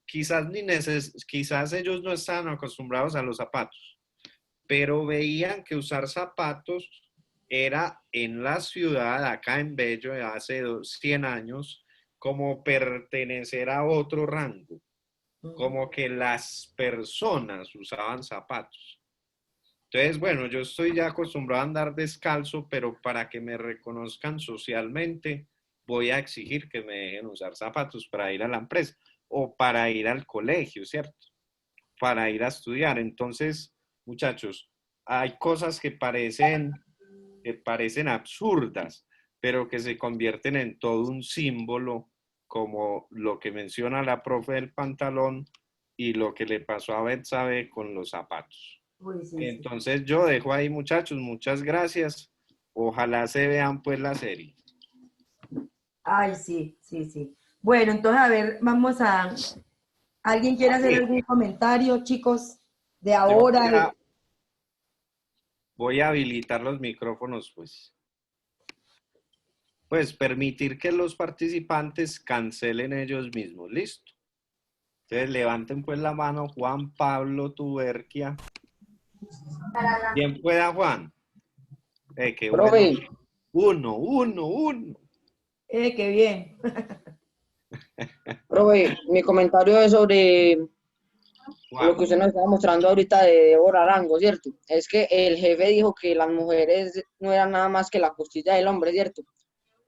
quizás ellos no estaban acostumbrados a los zapatos, pero veían que usar zapatos era en la ciudad, acá en Bello, de hace 100 años, como pertenecer a otro rango, como que las personas usaban zapatos. Entonces, bueno, yo estoy ya acostumbrado a andar descalzo, pero para que me reconozcan socialmente, voy a exigir que me dejen usar zapatos para ir a la empresa o para ir al colegio, ¿cierto? Para ir a estudiar. Entonces, muchachos, hay cosas que parecen absurdas, pero que se convierten en todo un símbolo, como lo que menciona la profe del pantalón y lo que le pasó a Betsabe con los zapatos. Uy, sí, Entonces yo dejo ahí, muchachos, muchas gracias. Ojalá se vean pues la serie. Ay, sí, sí, sí. Bueno, entonces, a ver, vamos a... ¿Alguien quiere hacer algún comentario, chicos? De ahora. Voy a habilitar los micrófonos, pues. Pues permitir que los participantes cancelen ellos mismos. Listo. Entonces levanten pues la mano, Juan Pablo Tuberquia. ¿Quién pueda, Juan? Qué Profe. Bueno. Uno. Qué bien. Profe, mi comentario es sobre lo que usted nos estaba mostrando ahorita de Débora Arango, ¿cierto? Es que el jefe dijo que las mujeres no eran nada más que la costilla del hombre, ¿cierto?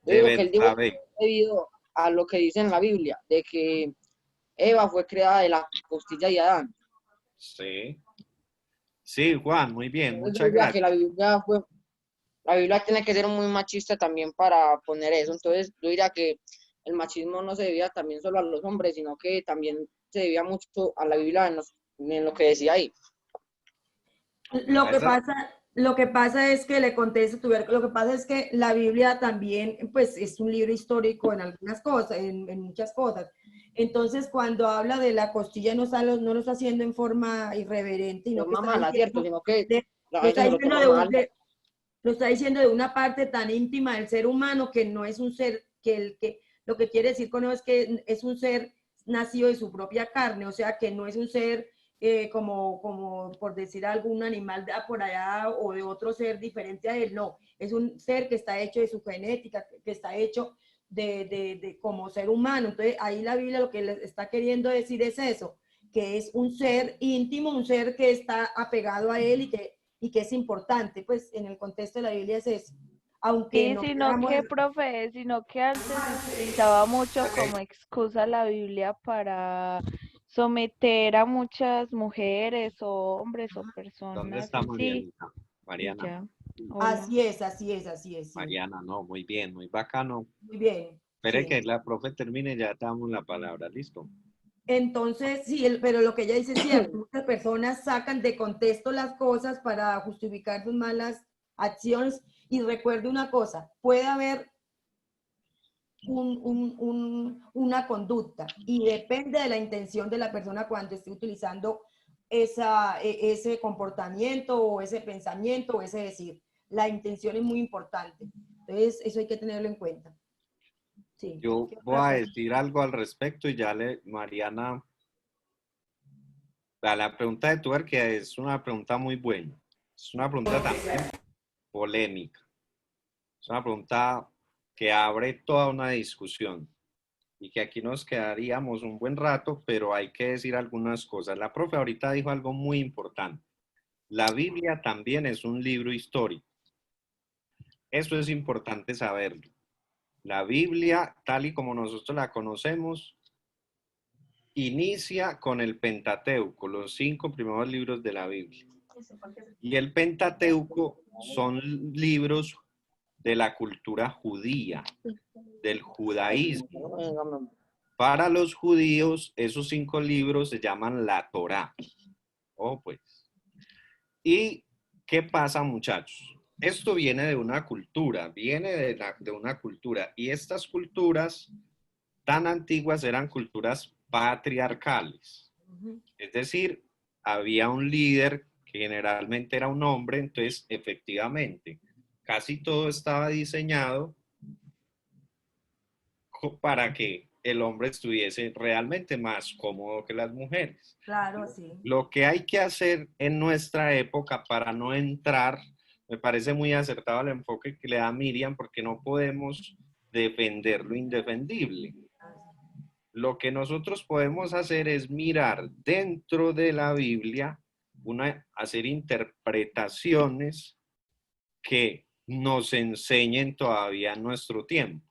Yo digo que él dijo debido a lo que dice en la Biblia, de que Eva fue creada de la costilla de Adán. Sí. Sí, Juan, muy bien, muchas gracias. Que la Biblia tiene que ser muy machista también para poner eso. Entonces, yo diría que el machismo no se debía también solo a los hombres, sino que también se debía mucho a la Biblia en lo que decía ahí. Lo que pasa es que le contesto lo que pasa es que la Biblia también, pues, es un libro histórico en algunas cosas, en muchas cosas. Entonces, cuando habla de la costilla, no lo está haciendo en forma irreverente, sino que mala, cierto, sino que lo está diciendo de una parte tan íntima del ser humano que no es un ser, lo que quiere decir con eso es que es un ser nacido de su propia carne, o sea, que no es un ser como por decir algún animal de por allá o de otro ser diferente a él, no, es un ser que está hecho de su genética, que está hecho de como ser humano. Entonces ahí la Biblia lo que le está queriendo decir es eso, que es un ser íntimo, un ser que está apegado a él y que es importante, pues en el contexto de la Biblia es eso. Aunque Sí, no sino queramos... que, profe, sino que antes se utilizaba mucho como excusa la Biblia para someter a muchas mujeres o hombres o ¿Dónde personas está así. Marianita? Y Mariana. ya. Hola. Así es, así es, así es. Sí. Mariana, no, muy bien, muy bacano. Muy bien. Espere Sí. que la profe termine, ya te damos la palabra, ¿listo? Entonces, sí, pero lo que ella dice es cierto, muchas personas sacan de contexto las cosas para justificar sus malas acciones. Y recuerde una cosa, puede haber una conducta y depende de la intención de la persona cuando esté utilizando ese comportamiento o ese pensamiento o ese decir. La intención es muy importante. Entonces, eso hay que tenerlo en cuenta. Sí. Yo voy a decir algo al respecto y ya Mariana, la pregunta de Tuer, que es una pregunta muy buena. Es una pregunta también polémica. Es una pregunta que abre toda una discusión y que aquí nos quedaríamos un buen rato, pero hay que decir algunas cosas. La profe ahorita dijo algo muy importante. La Biblia también es un libro histórico. Eso es importante saberlo. La Biblia, tal y como nosotros la conocemos, inicia con el Pentateuco, los 5 primeros libros de la Biblia. Y el Pentateuco son libros de la cultura judía, del judaísmo. Para los judíos, esos 5 libros se llaman la Torá. Oh, pues. ¿Y qué pasa, muchachos? Esto viene de una cultura, de una cultura. Y estas culturas tan antiguas eran culturas patriarcales. Es decir, había un líder que generalmente era un hombre, entonces efectivamente casi todo estaba diseñado para que el hombre estuviese realmente más cómodo que las mujeres. Claro, sí. Lo que hay que hacer en nuestra época para no entrar, me parece muy acertado el enfoque que le da Miriam, porque no podemos defender lo indefendible. Lo que nosotros podemos hacer es mirar dentro de la Biblia, hacer interpretaciones que nos enseñen todavía en nuestro tiempo.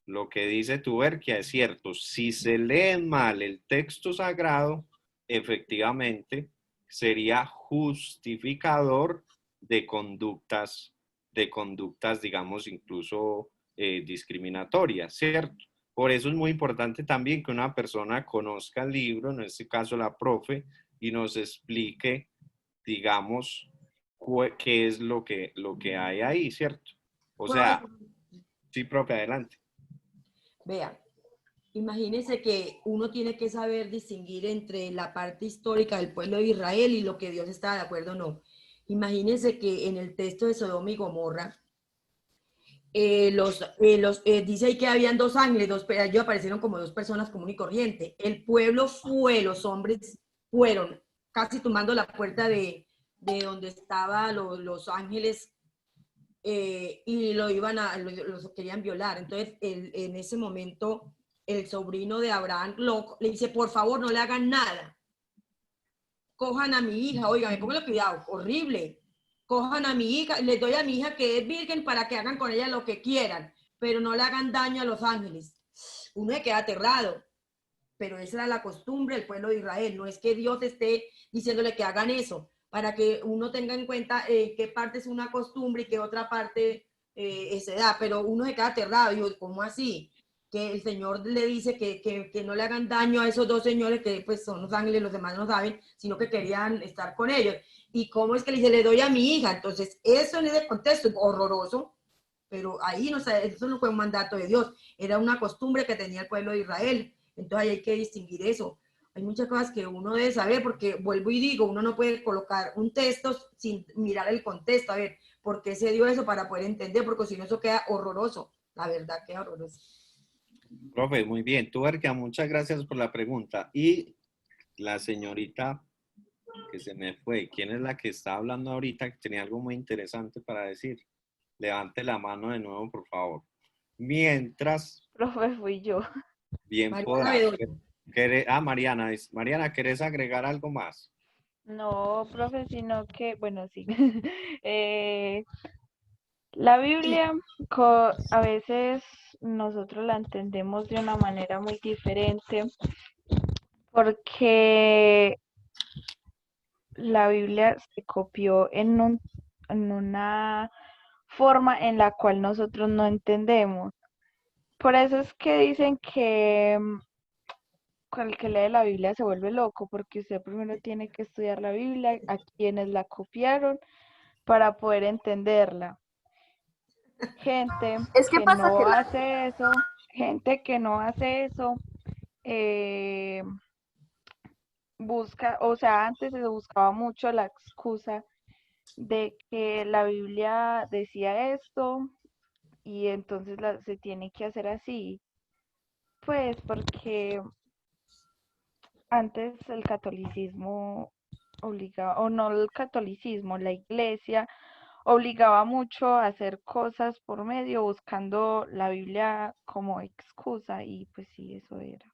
Lo que dice Tuberquia es cierto, si se lee mal el texto sagrado, efectivamente sería justificador de conductas, digamos, incluso discriminatorias, ¿cierto? Por eso es muy importante también que una persona conozca el libro, en este caso la profe, y nos explique, digamos, qué es lo que hay ahí, ¿cierto? O sea, sí, profe, adelante. Vea, imagínense que uno tiene que saber distinguir entre la parte histórica del pueblo de Israel y lo que Dios está de acuerdo o no. Imagínense que en el texto de Sodoma y Gomorra, dice ahí que habían 2 ángeles, ellos aparecieron como 2 personas común y corriente. El pueblo los hombres fueron casi tomando la puerta de donde estaban los ángeles y los querían violar. Entonces, en ese momento, el sobrino de Abraham le dice, por favor, no le hagan nada. Cojan a mi hija, oigan, pónganle cuidado, horrible. Cojan a mi hija, les doy a mi hija que es virgen para que hagan con ella lo que quieran, pero no le hagan daño a los ángeles. Uno se queda aterrado, pero esa era la costumbre del pueblo de Israel. No es que Dios esté diciéndole que hagan eso, para que uno tenga en cuenta qué parte es una costumbre y qué otra parte se da, pero uno se queda aterrado. Y yo, ¿cómo así? Que el Señor le dice que no le hagan daño a esos 2 señores que pues son los ángeles, los demás no saben, sino que querían estar con ellos. ¿Y cómo es que le dice, le doy a mi hija? Entonces, eso en ese contexto es horroroso, pero ahí no sé, eso no fue un mandato de Dios, era una costumbre que tenía el pueblo de Israel. Entonces, ahí hay que distinguir eso. Hay muchas cosas que uno debe saber, porque vuelvo y digo, uno no puede colocar un texto sin mirar el contexto, a ver, ¿por qué se dio eso? Para poder entender, porque si no eso queda horroroso, la verdad queda horroroso. Profe, muy bien. Tuberca, muchas gracias por la pregunta. Y la señorita que se me fue, ¿quién es la que está hablando ahorita que tenía algo muy interesante para decir? Levante la mano de nuevo, por favor. Mientras, Profe, fui yo. bien Mariana podrá. Bedoya. Mariana, Mariana, ¿querés agregar algo más? No, profe, sino que, bueno, sí. La Biblia a veces nosotros la entendemos de una manera muy diferente porque la Biblia se copió en una forma en la cual nosotros no entendemos. Por eso es que dicen que el que lee la Biblia se vuelve loco, porque usted primero tiene que estudiar la Biblia, a quienes la copiaron, para poder entenderla. Gente Es que que pasa que no hace eso, gente que no hace eso, eh, busca, o sea, antes se buscaba mucho la excusa de que la Biblia decía esto y entonces se tiene que hacer así, pues porque antes el catolicismo obligaba, o no el catolicismo, la iglesia obligaba mucho a hacer cosas por medio buscando la Biblia como excusa y pues sí, eso era.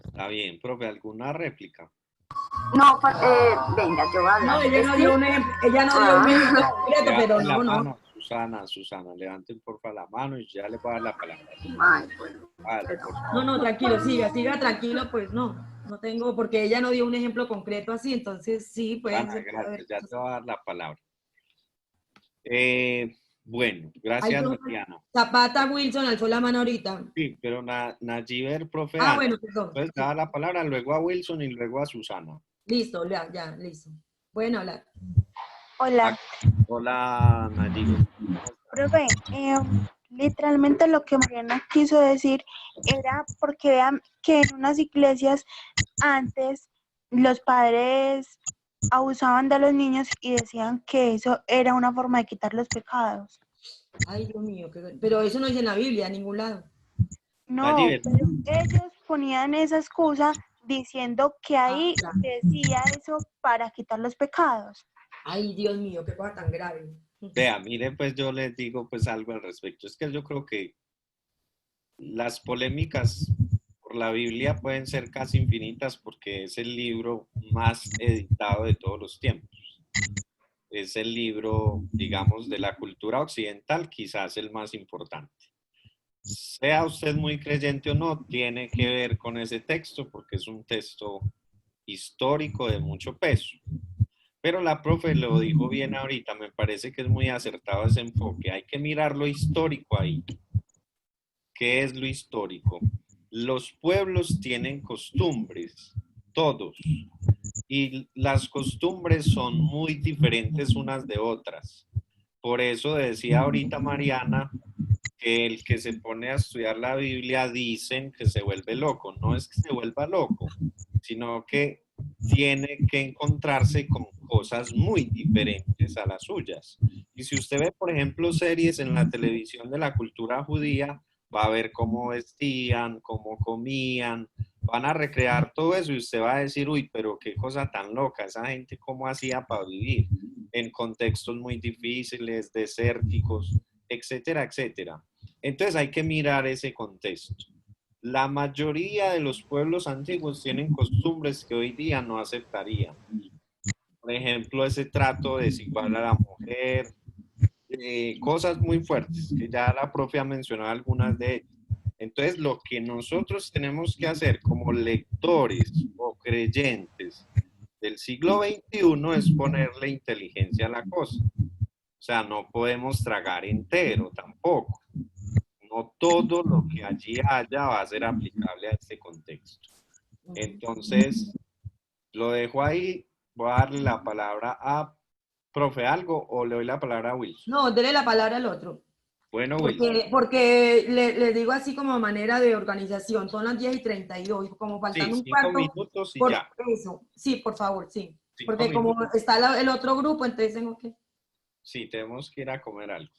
Está bien, profe, ¿alguna réplica? No, venga, yo voy a No, hablar. ella Es no que- dio un ejemplo, ella no dio un ejemplo concreto, pero Levanten la no, no. mano, Susana, levanten porfa la mano y ya le voy a dar la palabra. Ay, bueno. Vale, por favor. No, no, tranquilo, siga tranquilo, pues no tengo, porque ella no dio un ejemplo concreto así, entonces sí, pueden Susana, ser. gracias, ya te voy a dar la palabra. Bueno, Hay gracias, dos. Mariana. Zapata Wilson alzó la mano ahorita. Sí, pero Nayiber, profe, Ah, antes. bueno, perdón. Entonces, da la palabra luego a Wilson y luego a Susana. Listo, ya, listo. Pueden hablar. Hola, Hola, Nayiber. profe. Literalmente lo que Mariana quiso decir era porque vean que en unas iglesias antes los padres abusaban de los niños y decían que eso era una forma de quitar los pecados. Ay, Dios mío, pero eso no dice en la Biblia, en ningún lado. No, pero ellos ponían esa excusa diciendo que ahí decía eso para quitar los pecados. Ay, Dios mío, qué cosa tan grave. Vea, mire, pues yo les digo pues algo al respecto. Es que yo creo que las polémicas por la Biblia pueden ser casi infinitas porque es el libro más editado de todos los tiempos. Es el libro, digamos, de la cultura occidental, quizás el más importante. Sea usted muy creyente o no, tiene que ver con ese texto porque es un texto histórico de mucho peso. Pero la profe lo dijo bien ahorita, me parece que es muy acertado ese enfoque. Hay que mirar lo histórico ahí. ¿Qué es lo histórico? Los pueblos tienen costumbres, todos, y las costumbres son muy diferentes unas de otras. Por eso decía ahorita Mariana que el que se pone a estudiar la Biblia dicen que se vuelve loco. No es que se vuelva loco, sino que tiene que encontrarse con cosas muy diferentes a las suyas. Y si usted ve, por ejemplo, series en la televisión de la cultura judía, va a ver cómo vestían, cómo comían, van a recrear todo eso y usted va a decir, uy, pero qué cosa tan loca, esa gente cómo hacía para vivir en contextos muy difíciles, desérticos, etcétera, etcétera. Entonces hay que mirar ese contexto. La mayoría de los pueblos antiguos tienen costumbres que hoy día no aceptarían. Por ejemplo, ese trato desigual a la mujer, cosas muy fuertes, que ya la profe ha mencionado algunas de ellas. Entonces, lo que nosotros tenemos que hacer como lectores o creyentes del siglo XXI es ponerle inteligencia a la cosa. O sea, no podemos tragar entero tampoco. No todo lo que allí haya va a ser aplicable a este contexto. Entonces, lo dejo ahí. Voy a darle la palabra a profe algo o le doy la palabra a Wilson. No, dele la palabra al otro. Bueno, Wilson. Porque le digo así como manera de organización, son las 10:32, como faltando Sí, un 5 cuarto. minutos y Por ya. eso, sí, por favor, sí. 5 Porque como minutos. está el otro grupo, entonces tengo que... Sí, tenemos que ir a comer algo.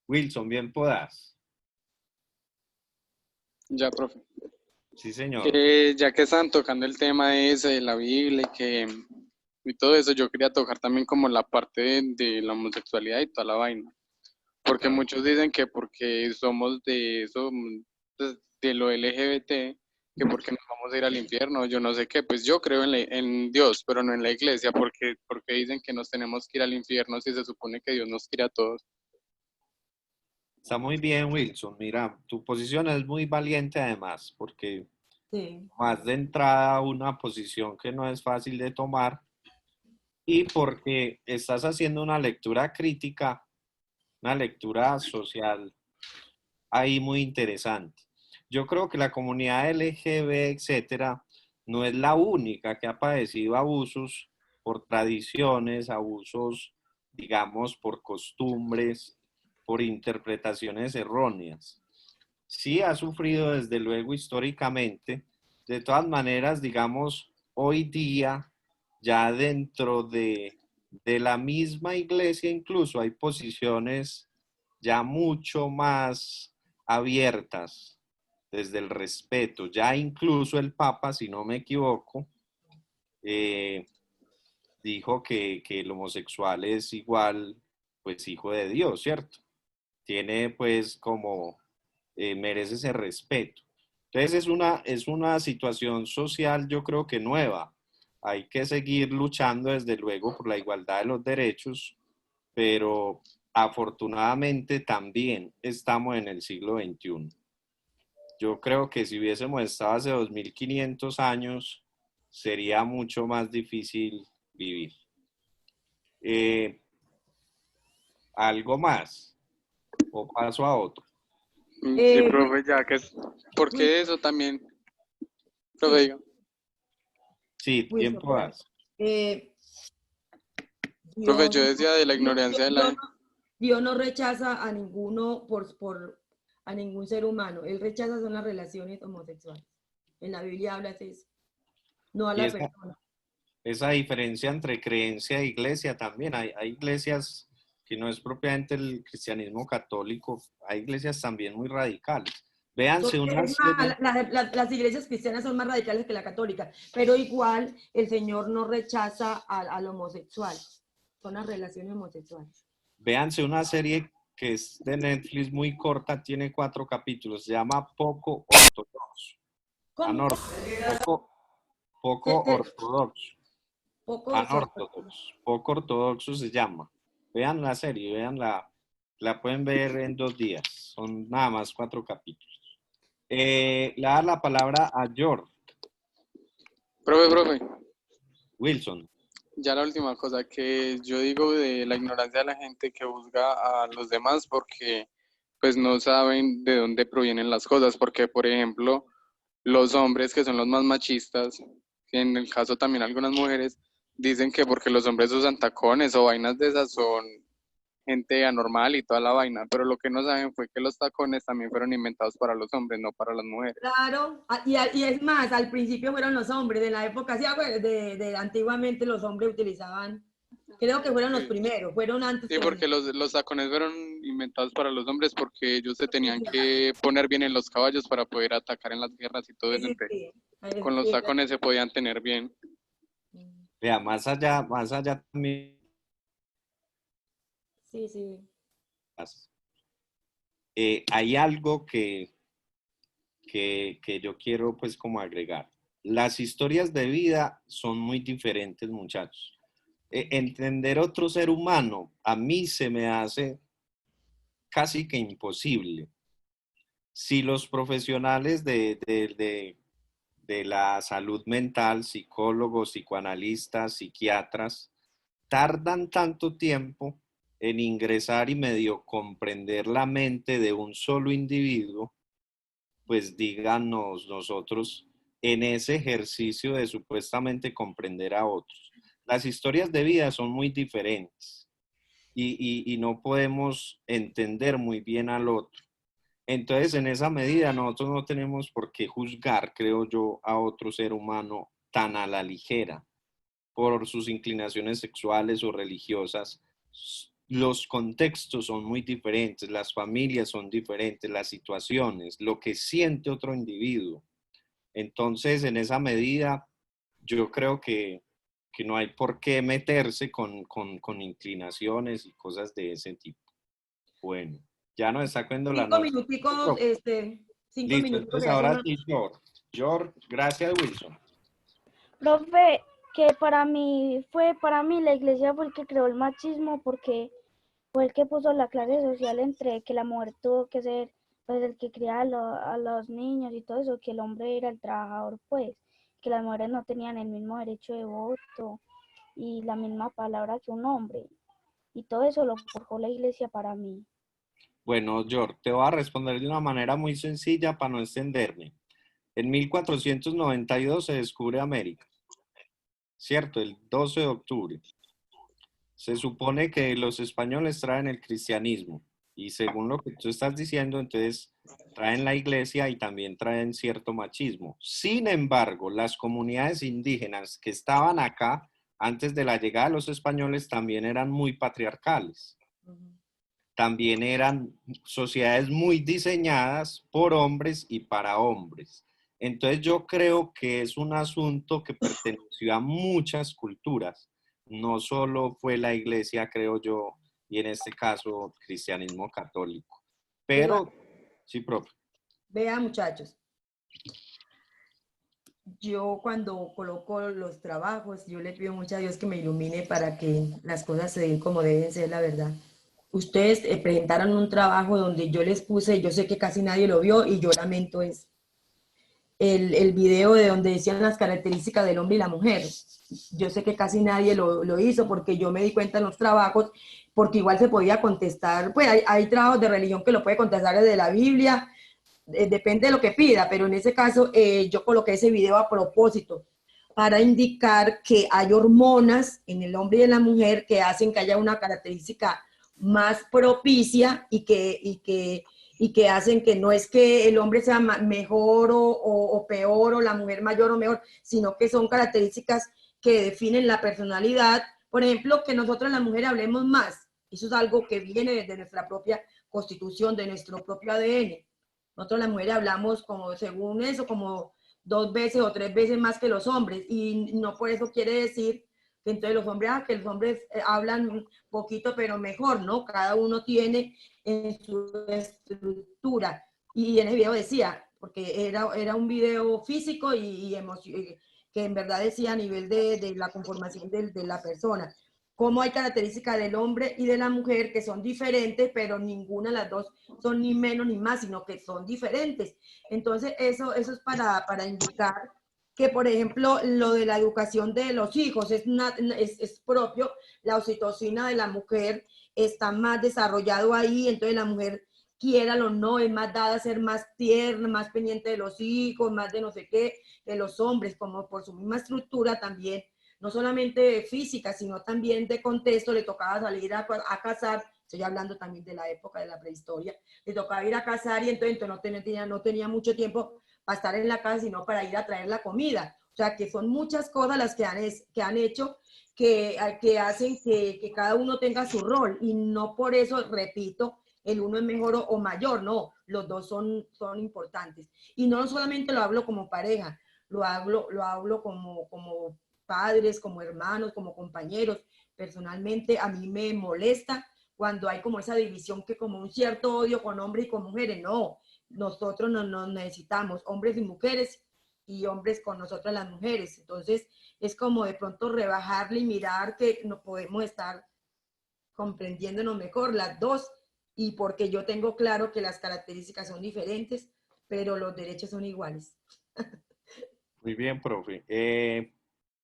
Wilson, bien podás. Ya, profe. Sí, señor. Ya que estaban tocando el tema ese de la Biblia y todo eso, yo quería tocar también como la parte de la homosexualidad y toda la vaina. Porque muchos dicen que porque somos de eso, pues, de lo LGBT, que porque nos vamos a ir al infierno, yo no sé qué, pues yo creo en Dios, pero no en la iglesia, porque dicen que nos tenemos que ir al infierno si se supone que Dios nos quiere a todos. Está muy bien, Wilson. Mira, tu posición es muy valiente además, porque Sí. más de entrada una posición que no es fácil de tomar y porque estás haciendo una lectura crítica, una lectura social ahí muy interesante. Yo creo que la comunidad LGB, etcétera, no es la única que ha padecido abusos por tradiciones, abusos, digamos, por costumbres, por interpretaciones erróneas. Sí ha sufrido desde luego históricamente. De todas maneras, digamos, hoy día, ya dentro de la misma iglesia incluso hay posiciones ya mucho más abiertas desde el respeto. Ya incluso el Papa, si no me equivoco, dijo que el homosexual es igual, pues, hijo de Dios, ¿cierto? Tiene, pues, como, merece ese respeto. Entonces, es una situación social, yo creo que nueva. Hay que seguir luchando, desde luego, por la igualdad de los derechos, pero afortunadamente también estamos en el siglo XXI. Yo creo que si hubiésemos estado hace 2500 años, sería mucho más difícil vivir. ¿Algo más? ¿O paso a otro? Sí, profe, ya que es, porque eso también, profe, diga. Sí, tiempo das. Profe, yo decía de la ignorancia de la... Dios no rechaza a ninguno a ningún ser humano. Él rechaza son las relaciones homosexuales. En la Biblia habla de eso. No a la persona. Esa diferencia entre creencia e iglesia también. Hay iglesias que no es propiamente el cristianismo católico, hay iglesias también muy radicales. Véanse las iglesias cristianas son más radicales que la católica, pero igual el Señor no rechaza al homosexual. Son las relaciones homosexuales. Véanse una serie que es de Netflix muy corta, tiene 4 capítulos, se llama Poco Ortodoxo. Poco Ortodoxo. Poco Ortodoxo se llama. Vean la serie, veanla. La pueden ver en 2 días. Son nada más 4 capítulos. Le da la palabra a George. Profe. Wilson. Ya la última cosa que yo digo de la ignorancia de la gente que juzga a los demás porque pues no saben de dónde provienen las cosas, porque por ejemplo los hombres que son los más machistas, en el caso también algunas mujeres, dicen que porque los hombres usan tacones o vainas de esas son gente anormal y toda la vaina, pero lo que no saben fue que los tacones también fueron inventados para los hombres, no para las mujeres. Claro, y es más, al principio fueron los hombres, de la época, de antiguamente los hombres utilizaban, creo que fueron los primeros, fueron antes. Sí, porque los tacones fueron inventados para los hombres porque ellos se tenían que poner bien en los caballos para poder atacar en las guerras y todo eso. Con los tacones se podían tener bien. Vea, más allá también. Sí. Hay algo que yo quiero pues como agregar. Las historias de vida son muy diferentes, muchachos. Entender otro ser humano a mí se me hace casi que imposible. Si los profesionales de la salud mental, psicólogos, psicoanalistas, psiquiatras, tardan tanto tiempo en ingresar y medio comprender la mente de un solo individuo, pues díganos nosotros en ese ejercicio de supuestamente comprender a otros. Las historias de vida son muy diferentes y no podemos entender muy bien al otro. Entonces, en esa medida, nosotros no tenemos por qué juzgar, creo yo, a otro ser humano tan a la ligera por sus inclinaciones sexuales o religiosas. los contextos son muy diferentes, las familias son diferentes, las situaciones, lo que siente otro individuo. Entonces, en esa medida, yo creo que no hay por qué meterse con inclinaciones y cosas de ese tipo. Bueno, ya nos está cogiendo la noche. 5 minuticos, 5 Listo, minuticos. entonces ahora sí, George. George, gracias, Wilson. Profe, que para mí la iglesia fue el que creó el machismo porque fue el que puso la clase social entre que la mujer tuvo que ser pues el que criaba a los niños y todo eso, que el hombre era el trabajador, pues, que las mujeres no tenían el mismo derecho de voto y la misma palabra que un hombre. Y todo eso lo forjó la iglesia para mí. Bueno, George, te voy a responder de una manera muy sencilla para no extenderme. En 1492 se descubre América, ¿cierto? El 12 de octubre. Se supone que los españoles traen el cristianismo y según lo que tú estás diciendo, entonces traen la iglesia y también traen cierto machismo. Sin embargo, las comunidades indígenas que estaban acá antes de la llegada de los españoles también eran muy patriarcales. También eran sociedades muy diseñadas por hombres y para hombres. Entonces yo creo que es un asunto que perteneció a muchas culturas. No solo fue la iglesia, creo yo, y en este caso cristianismo católico. Pero, sí, profe. Vean, muchachos. Yo cuando coloco los trabajos, yo le pido mucho a Dios que me ilumine para que las cosas se den como deben ser, la verdad. Ustedes presentaron un trabajo donde yo les puse, yo sé que casi nadie lo vio y yo lamento es el video de donde decían las características del hombre y la mujer. Yo sé que casi nadie lo hizo porque yo me di cuenta en los trabajos, porque igual se podía contestar, pues hay trabajos de religión que lo puede contestar desde la Biblia, depende de lo que pida, pero en ese caso yo coloqué ese video a propósito para indicar que hay hormonas en el hombre y en la mujer que hacen que haya una característica más propicia y que hacen que no es que el hombre sea mejor o peor o la mujer mayor o mejor, sino que son características que definen la personalidad. Por ejemplo, que nosotros las mujeres hablemos más. Eso es algo que viene desde nuestra propia constitución, de nuestro propio ADN. Nosotros las mujeres hablamos como, según eso, como 2 veces o 3 veces más que los hombres. Y no por eso quiere decir que entonces los hombres hablan poquito pero mejor, ¿no? Cada uno tiene en su estructura. Y en el video decía, porque era un video físico y que en verdad decía a nivel de la conformación de la persona. Cómo hay características del hombre y de la mujer que son diferentes, pero ninguna de las dos son ni menos ni más, sino que son diferentes. Entonces, eso es para indicar que, por ejemplo, lo de la educación de los hijos es propio, la oxitocina de la mujer está más desarrollado ahí, entonces la mujer, quiéralo o no, es más dada a ser más tierna, más pendiente de los hijos, más de no sé qué, de los hombres, como por su misma estructura también, no solamente física, sino también de contexto, le tocaba salir a cazar, estoy hablando también de la época de la prehistoria, le tocaba ir a cazar y entonces no tenía mucho tiempo para estar en la casa, sino para ir a traer la comida. O sea, que son muchas cosas las que han hecho que hacen que cada uno tenga su rol y no por eso, repito, el uno es mejor o mayor, no, los dos son importantes. Y no solamente lo hablo como pareja, lo hablo como padres, como hermanos, como compañeros. Personalmente a mí me molesta cuando hay como esa división, que como un cierto odio con hombres y con mujeres. No, nosotros nos necesitamos, hombres y mujeres, y hombres con nosotras las mujeres. Entonces es como de pronto rebajarle y mirar que no podemos estar comprendiéndonos mejor las dos, y porque yo tengo claro que las características son diferentes, pero los derechos son iguales. Muy bien, profe.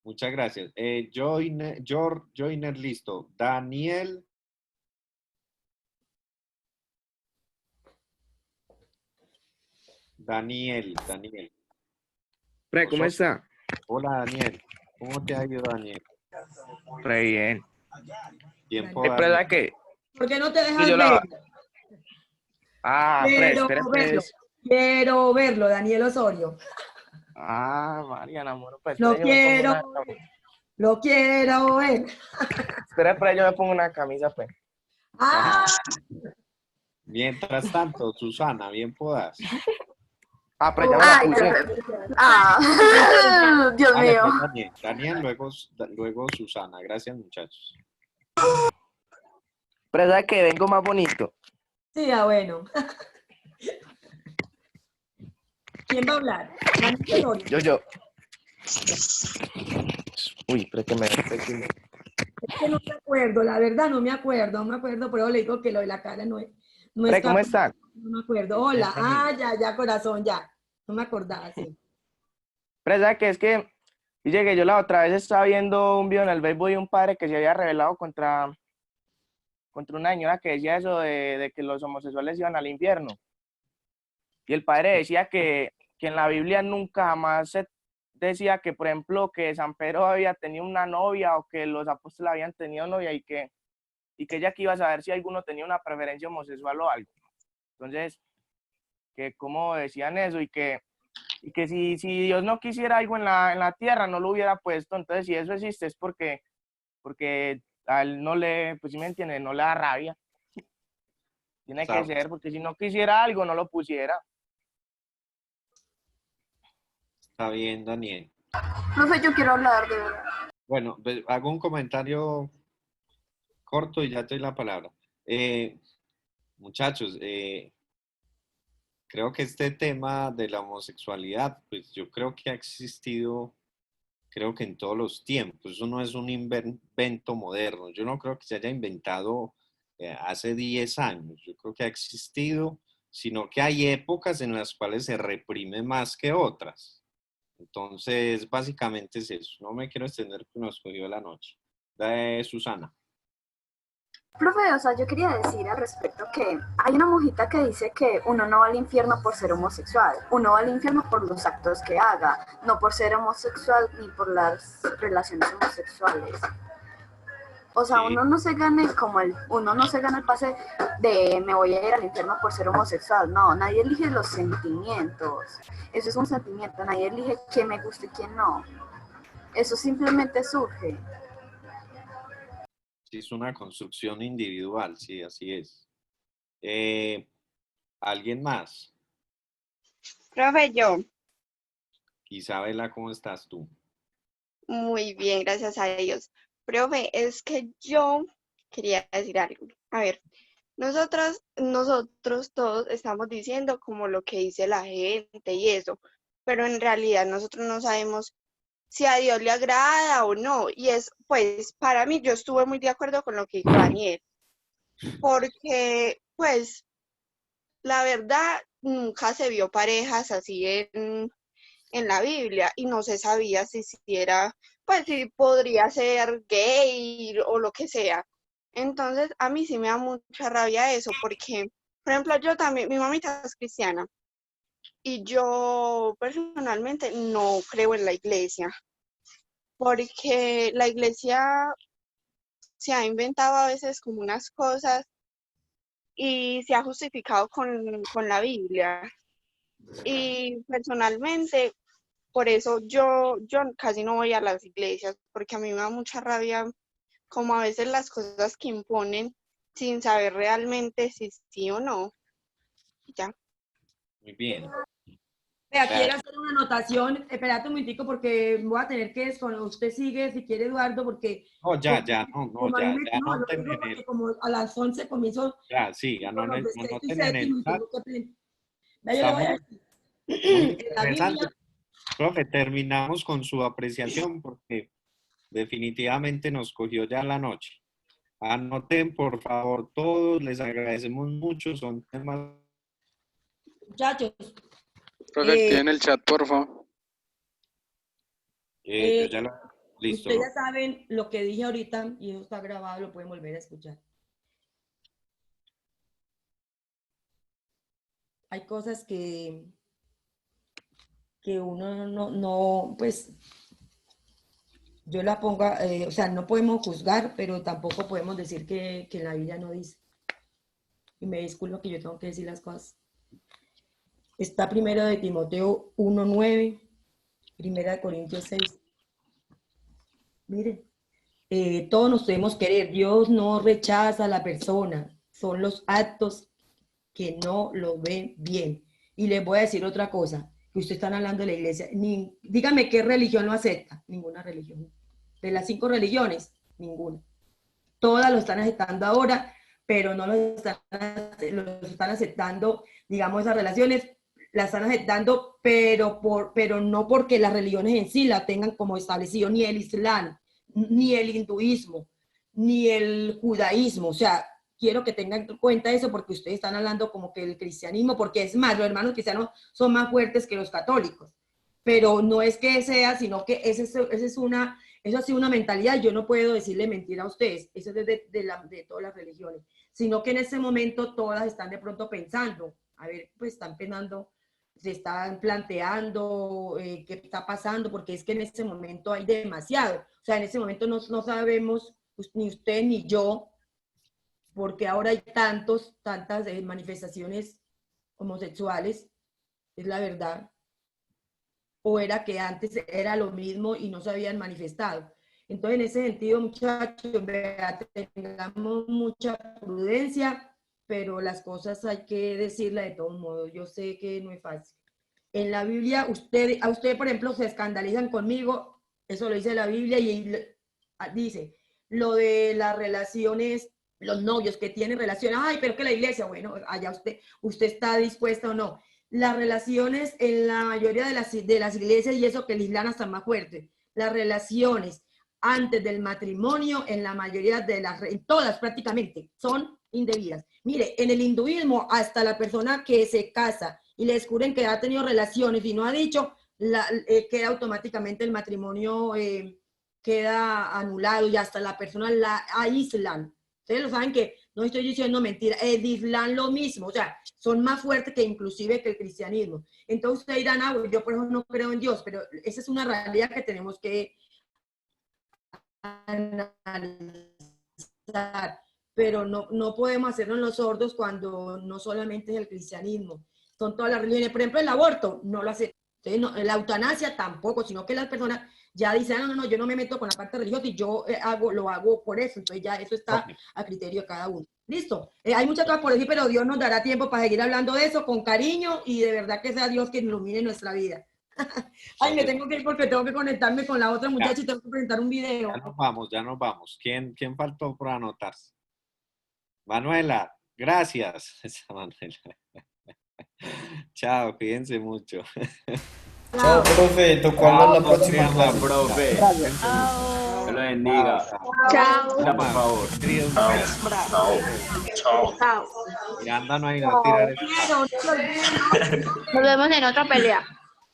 Muchas gracias. Joiner, listo. Daniel. Daniel. Pre, ¿cómo está? Hola, Daniel. ¿Cómo te ha ido, Daniel? Pre, bien. Tiempo. ¿Verdad que? ¿Por qué no te dejas ver? Quiero verlo, Daniel Osorio. Mariana, amor, pues. Lo quiero ver. Espera, yo me pongo una camisa, pues. ¡Ah! Mientras tanto, Susana, bien podas. Ah, pero ya me la Ay, puse. Dios Vale, mío. pues, Daniel, luego Susana. Gracias, muchachos. Pero ¿sabes que vengo más bonito? Sí, bueno. ¿Quién va a hablar? Daniel o Yo. Uy, pero que me... Es que no me acuerdo, la verdad no me acuerdo, pero le digo que lo de la cara no es ¿Cómo están? No me acuerdo. Hola, ya, corazón, ya. No me acordaba, sí. Pero ¿sabes que es que llegué yo la otra vez estaba viendo un video en el Facebook de un padre que se había rebelado contra una señora que decía eso de que los homosexuales iban al infierno. Y el padre decía que en la Biblia nunca jamás se decía que, por ejemplo, que San Pedro había tenido una novia o que los apóstoles habían tenido novia y que ella que iba a saber si alguno tenía una preferencia homosexual o algo. Entonces, que como decían eso y que si Dios no quisiera algo en la tierra no lo hubiera puesto. Entonces, si eso existe es porque a él no le, pues si me entiende, no le da rabia. Tiene que ser, porque si no quisiera algo no lo pusiera. Está bien, Daniel. Profe, yo quiero hablar de verdad. Bueno, pues, hago un comentario corto y ya te doy la palabra. Muchachos, creo que este tema de la homosexualidad, pues yo creo que ha existido, creo que en todos los tiempos. Eso no es un invento moderno. Yo no creo que se haya inventado hace 10 años. Yo creo que ha existido, sino que hay épocas en las cuales se reprime más que otras. Entonces, básicamente es eso. No me quiero extender porque nos cogió la noche. Susana. Profe, o sea, yo quería decir al respecto que hay una monjita que dice que uno no va al infierno por ser homosexual, uno va al infierno por los actos que haga, no por ser homosexual ni por las relaciones homosexuales. O sea, uno no se gana el pase de me voy a ir al infierno por ser homosexual. No, nadie elige los sentimientos. Eso es un sentimiento, nadie elige quién me gusta y quién no. Eso simplemente surge. Sí, es una construcción individual, sí, así es. ¿Alguien más? Profe, yo. Isabela, ¿cómo estás tú? Muy bien, gracias a Dios. Profe, es que yo quería decir algo. A ver, nosotros todos estamos diciendo como lo que dice la gente y eso, pero en realidad nosotros no sabemos si a Dios le agrada o no. Y es, pues, para mí, yo estuve muy de acuerdo con lo que dijo Daniel, porque, pues, la verdad, nunca se vio parejas así en la Biblia y no se sabía si era, pues, si podría ser gay o lo que sea. Entonces, a mí sí me da mucha rabia eso, porque, por ejemplo, yo también, mi mamita es cristiana y yo personalmente no creo en la iglesia, porque la iglesia se ha inventado a veces como unas cosas y se ha justificado con la Biblia. Y personalmente, por eso yo casi no voy a las iglesias, porque a mí me da mucha rabia como a veces las cosas que imponen sin saber realmente si sí o no. Ya. Muy bien. Vea, quiero hacer una anotación. Espérate un momentico porque voy a tener que usted sigue si quiere, Eduardo, porque... No, ya, anoten en el... Como a las 11 comienzo... Ya, sí, anoten en el chat. Interesante. Profe, terminamos con su apreciación porque definitivamente nos cogió ya la noche. Anoten, por favor, todos, les agradecemos mucho, son temas... Muchachos. Profe, en el chat, por favor. Listo. Ustedes ya saben lo que dije ahorita y eso está grabado, lo pueden volver a escuchar. Hay cosas que uno no, pues, yo la pongo, o sea, no podemos juzgar, pero tampoco podemos decir que la Biblia no dice. Y me disculpo que yo tengo que decir las cosas. Está primero de Timoteo 1:9, primera de Corintios 6. Miren, todos nos debemos querer. Dios no rechaza a la persona, son los actos que no lo ven bien. Y les voy a decir otra cosa, que ustedes están hablando de la iglesia. Dígame qué religión lo acepta. Ninguna religión. De las 5 religiones, ninguna. Todas lo están aceptando ahora, pero no lo están aceptando, digamos, esas relaciones, las están aceptando, pero no porque las religiones en sí la tengan como establecido, ni el Islam, ni el hinduismo, ni el judaísmo. O sea, quiero que tengan en cuenta eso porque ustedes están hablando como que el cristianismo, porque es más, los hermanos cristianos son más fuertes que los católicos. Pero no es que sea, sino que eso ha sido una mentalidad. Yo no puedo decirle mentira a ustedes, eso es de todas las religiones, sino que en ese momento todas están de pronto pensando, a ver, pues están pensando, se están planteando qué está pasando, porque es que en ese momento hay demasiado. O sea, en ese momento no sabemos, pues, ni usted ni yo, porque ahora hay tantas manifestaciones homosexuales, es la verdad. O era que antes era lo mismo y no se habían manifestado. Entonces, en ese sentido, muchachos, tengamos mucha prudencia, pero las cosas hay que decirlas de todos modos. Yo sé que no es fácil. En la Biblia, a usted, por ejemplo, se escandalizan conmigo, eso lo dice la Biblia, y dice, lo de las relaciones, los novios que tienen relaciones, ay, pero que la iglesia, bueno, allá usted está dispuesta o no. Las relaciones en la mayoría de las iglesias, y eso que el Islam está más fuerte, las relaciones antes del matrimonio en la mayoría en todas prácticamente, son indebidas. Mire, en el hinduismo hasta la persona que se casa y le descubren que ha tenido relaciones y no ha dicho, queda automáticamente el matrimonio, queda anulado y hasta la persona la aíslan. Ustedes lo saben que no estoy diciendo mentira, el Islam lo mismo, o sea, son más fuertes que inclusive que el cristianismo. Entonces ustedes dirán, yo por eso no creo en Dios, pero esa es una realidad que tenemos que analizar. Pero no podemos hacernos los sordos cuando no solamente es el cristianismo, son todas las religiones. Por ejemplo, el aborto no lo hace, la eutanasia tampoco, sino que las personas ya dicen, no, yo no me meto con la parte religiosa y yo lo hago por eso. Entonces ya eso está a criterio de cada uno. Listo. Hay muchas cosas por decir, pero Dios nos dará tiempo para seguir hablando de eso con cariño y de verdad que sea Dios quien ilumine nuestra vida. Ay, me tengo que ir porque tengo que conectarme con la otra muchacha y tengo que presentar un video. Ya nos vamos. ¿Quién faltó por anotarse? Manuela, gracias. Manuela. Chao, cuídense mucho. Chao, profe. ¿Cuándo es la próxima clase? Profe. Que lo bendiga. Chao. Mira, por favor. Chao. Miranda no hay nada a tirar. Nos vemos en otra pelea.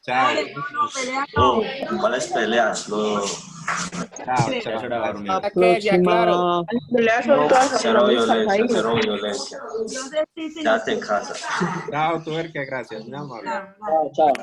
Chao. ¿Cuáles peleas? Chao. Cero violencia. Quédate en casa. Chao, Tuerca, gracias. Muy amable. Chao.